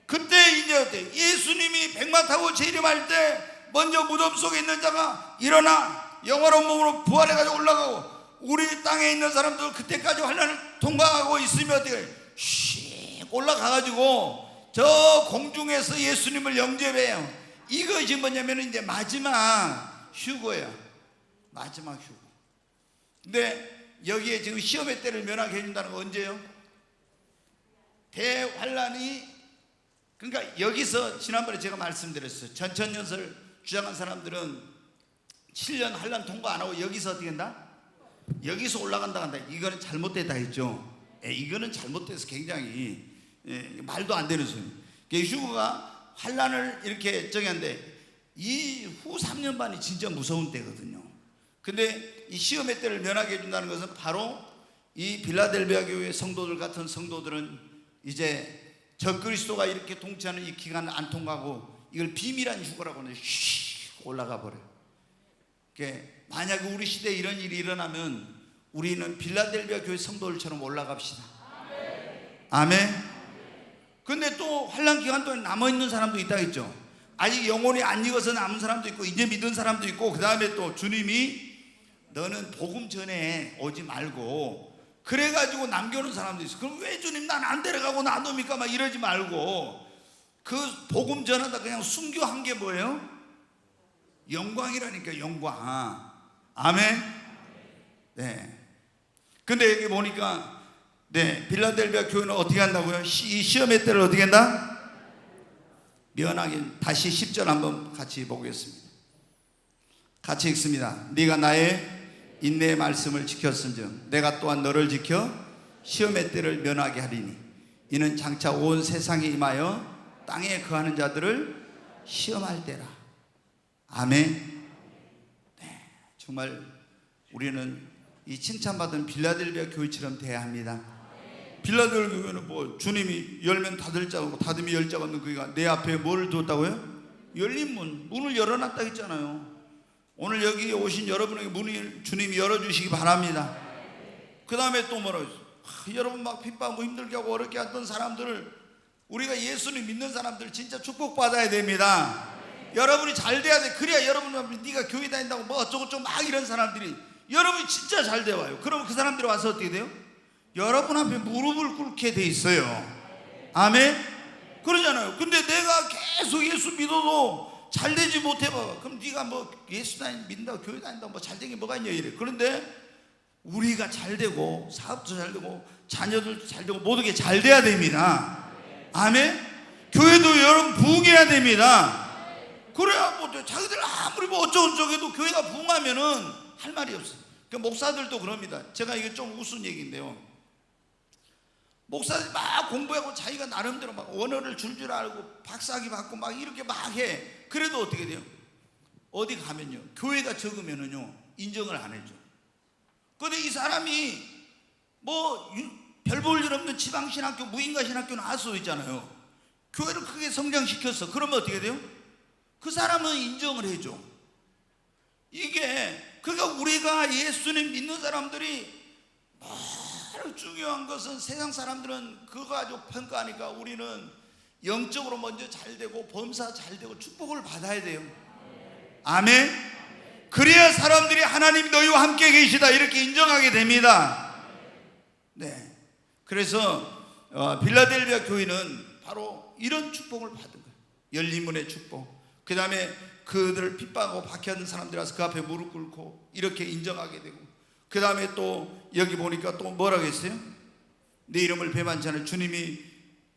그때 이제 어때? 예수님이 백마 타고 재림할 때 먼저 무덤 속에 있는 자가 일어나 영원한 몸으로 부활해가지고 올라가고 우리 땅에 있는 사람들 그때까지 환난을 통과하고 있으면 어떻게 씩 올라가가지고 저 공중에서 예수님을 영접해요. 이것이 뭐냐면 이제 마지막 휴거예요. 마지막 휴거. 근데 여기에 지금 시험의 때를 면하게 해준다는 건 언제요? 대환란이, 그러니까 여기서 지난번에 제가 말씀드렸어요. 전천년설 주장한 사람들은 7년 환란 통과 안 하고 여기서 어떻게 한다? 여기서 올라간다 한다. 이거는 잘못됐다 했죠. 이거는 잘못돼서 굉장히 말도 안 되는 소리. 휴거가 환란을 이렇게 정했는데 이 후 3년 반이 진짜 무서운 때거든요. 근데 이 시험의 때를 면하게 해준다는 것은 바로 이 빌라델비아 교회 성도들 같은 성도들은 이제 적그리스도가 이렇게 통치하는 이 기간을 안 통과하고 이걸 비밀한 휴거라고 하는데 슉 올라가 버려요. 만약에 우리 시대에 이런 일이 일어나면 우리는 빌라델비아 교회 성도들처럼 올라갑시다. 아멘. 근데 또 환난 기간 동안 남아있는 사람도 있다 했죠. 아직 영혼이 안 익어서 남은 사람도 있고 이제 믿은 사람도 있고, 그 다음에 또 주님이 너는 복음 전에 오지 말고 그래가지고 남겨놓은 사람도 있어. 그럼 왜 주님 난 안 데려가고 놔둡니까? 막 이러지 말고 그 복음 전하다 그냥 순교한 게 뭐예요? 영광이라니까, 영광. 아멘. 네. 근데 여기 보니까 빌라델비아 교회는 어떻게 한다고요? 이 시험의 때를 어떻게 한다? 면하게. 다시 10절 한번 같이 보겠습니다. 같이 읽습니다. 네가 나의 인내의 말씀을 지켰은즉 내가 또한 너를 지켜 시험의 때를 면하게 하리니 이는 장차 온 세상에 임하여 땅에 거하는 자들을 시험할 때라. 아멘. 네, 정말 우리는 이 칭찬받은 빌라델비아 교회처럼 돼야 합니다. 빌라델비아 교회는 뭐 주님이 열면 닫을 자가 없고 닫으면 열 자가 없는 그가 내 앞에 뭐를 두었다고요? 열린 문을 열어놨다 했잖아요. 오늘 여기 오신 여러분에게 문을 주님이 열어주시기 바랍니다. 그 다음에 또 뭐라고 했어요? 여러분 막 핍박하고 힘들게 하고 어렵게 했던 사람들을, 우리가 예수님 믿는 사람들 진짜 축복받아야 됩니다. 여러분이 잘 돼야 돼. 그래야 여러분 앞에 네가 교회 다닌다고 뭐 어쩌고저쩌고 막 이런 사람들이 여러분이 진짜 잘 돼와요. 그러면 그 사람들이 와서 어떻게 돼요? 여러분 앞에 무릎을 꿇게 돼 있어요. 아멘? 그러잖아요. 근데 내가 계속 예수 믿어도 잘 되지 못해봐. 그럼 네가 뭐 예수 믿는다고 교회 다닌다고 뭐 잘 되는 게 뭐가 있냐 이래. 그런데 우리가 잘 되고 사업도 잘 되고 자녀들도 잘 되고 모든 게 잘 돼야 됩니다. 아멘? 교회도 여러분 부흥해야 됩니다. 그래야 뭐 자기들 아무리 뭐 어쩌고저쩌고 해도 교회가 부흥하면은 할 말이 없어요. 그 목사들도 그럽니다. 제가 이게 좀 우스운 얘기인데요. 목사들이 막 공부하고 자기가 나름대로 막 언어를 줄 알고 박사학위 받고 막 이렇게 막 해. 그래도 어떻게 돼요? 어디 가면요, 교회가 적으면은요 인정을 안 해줘. 근데 이 사람이 뭐 별 볼 일 없는 지방신학교 무인가신학교 나올 수 있잖아요. 교회를 크게 성장시켰어. 그러면 어떻게 돼요? 그 사람은 인정을 해줘. 이게 그러니까 우리가 예수님 믿는 사람들이 바로 중요한 것은 세상 사람들은 그거 가지고 평가하니까 우리는 영적으로 먼저 잘 되고 범사 잘 되고 축복을 받아야 돼요. 아멘. 그래야 사람들이 하나님 너희와 함께 계시다 이렇게 인정하게 됩니다. 네. 그래서 빌라델비아 교회는 바로 이런 축복을 받은 거예요. 열린 문의 축복. 그 다음에 그들을 핍박하고 박해하는 사람들이 와서 그 앞에 무릎 꿇고 이렇게 인정하게 되고, 그 다음에 또 여기 보니까 또 뭐라고 했어요? 내 이름을 배반치 않은 주님이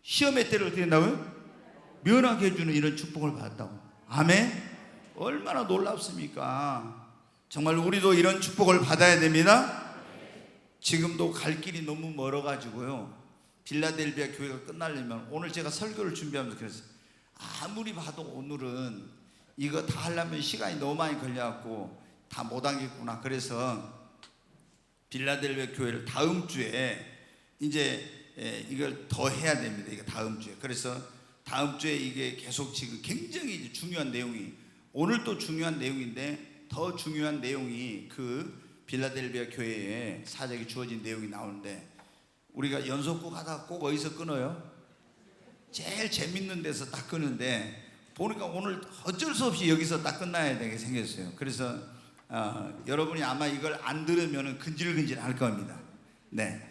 시험의 때를 어떻게 한다고요? 면하게 해주는 이런 축복을 받았다고. 아멘. 얼마나 놀랍습니까? 정말 우리도 이런 축복을 받아야 됩니다. 지금도 갈 길이 너무 멀어가지고요, 빌라델비아 교회가 끝나려면, 오늘 제가 설교를 준비하면서 그랬어요. 아무리 봐도 오늘은 이거 다 하려면 시간이 너무 많이 걸려갖고 다 못하겠구나. 그래서 빌라델비아 교회를 다음 주에 이제 이걸 더 해야 됩니다. 이거 다음 주에. 그래서 다음 주에 이게 계속 지금 굉장히 중요한 내용이, 오늘 또 중요한 내용인데 더 중요한 내용이 그 빌라델비아 교회에 사적이 주어진 내용이 나오는데, 우리가 연속곡 하다가 꼭 어디서 끊어요? 제일 재밌는 데서 딱 끊는데, 보니까 오늘 어쩔 수 없이 여기서 딱 끝나야 되게 생겼어요. 그래서 여러분이 아마 이걸 안 들으면 근질근질 할 겁니다. 네.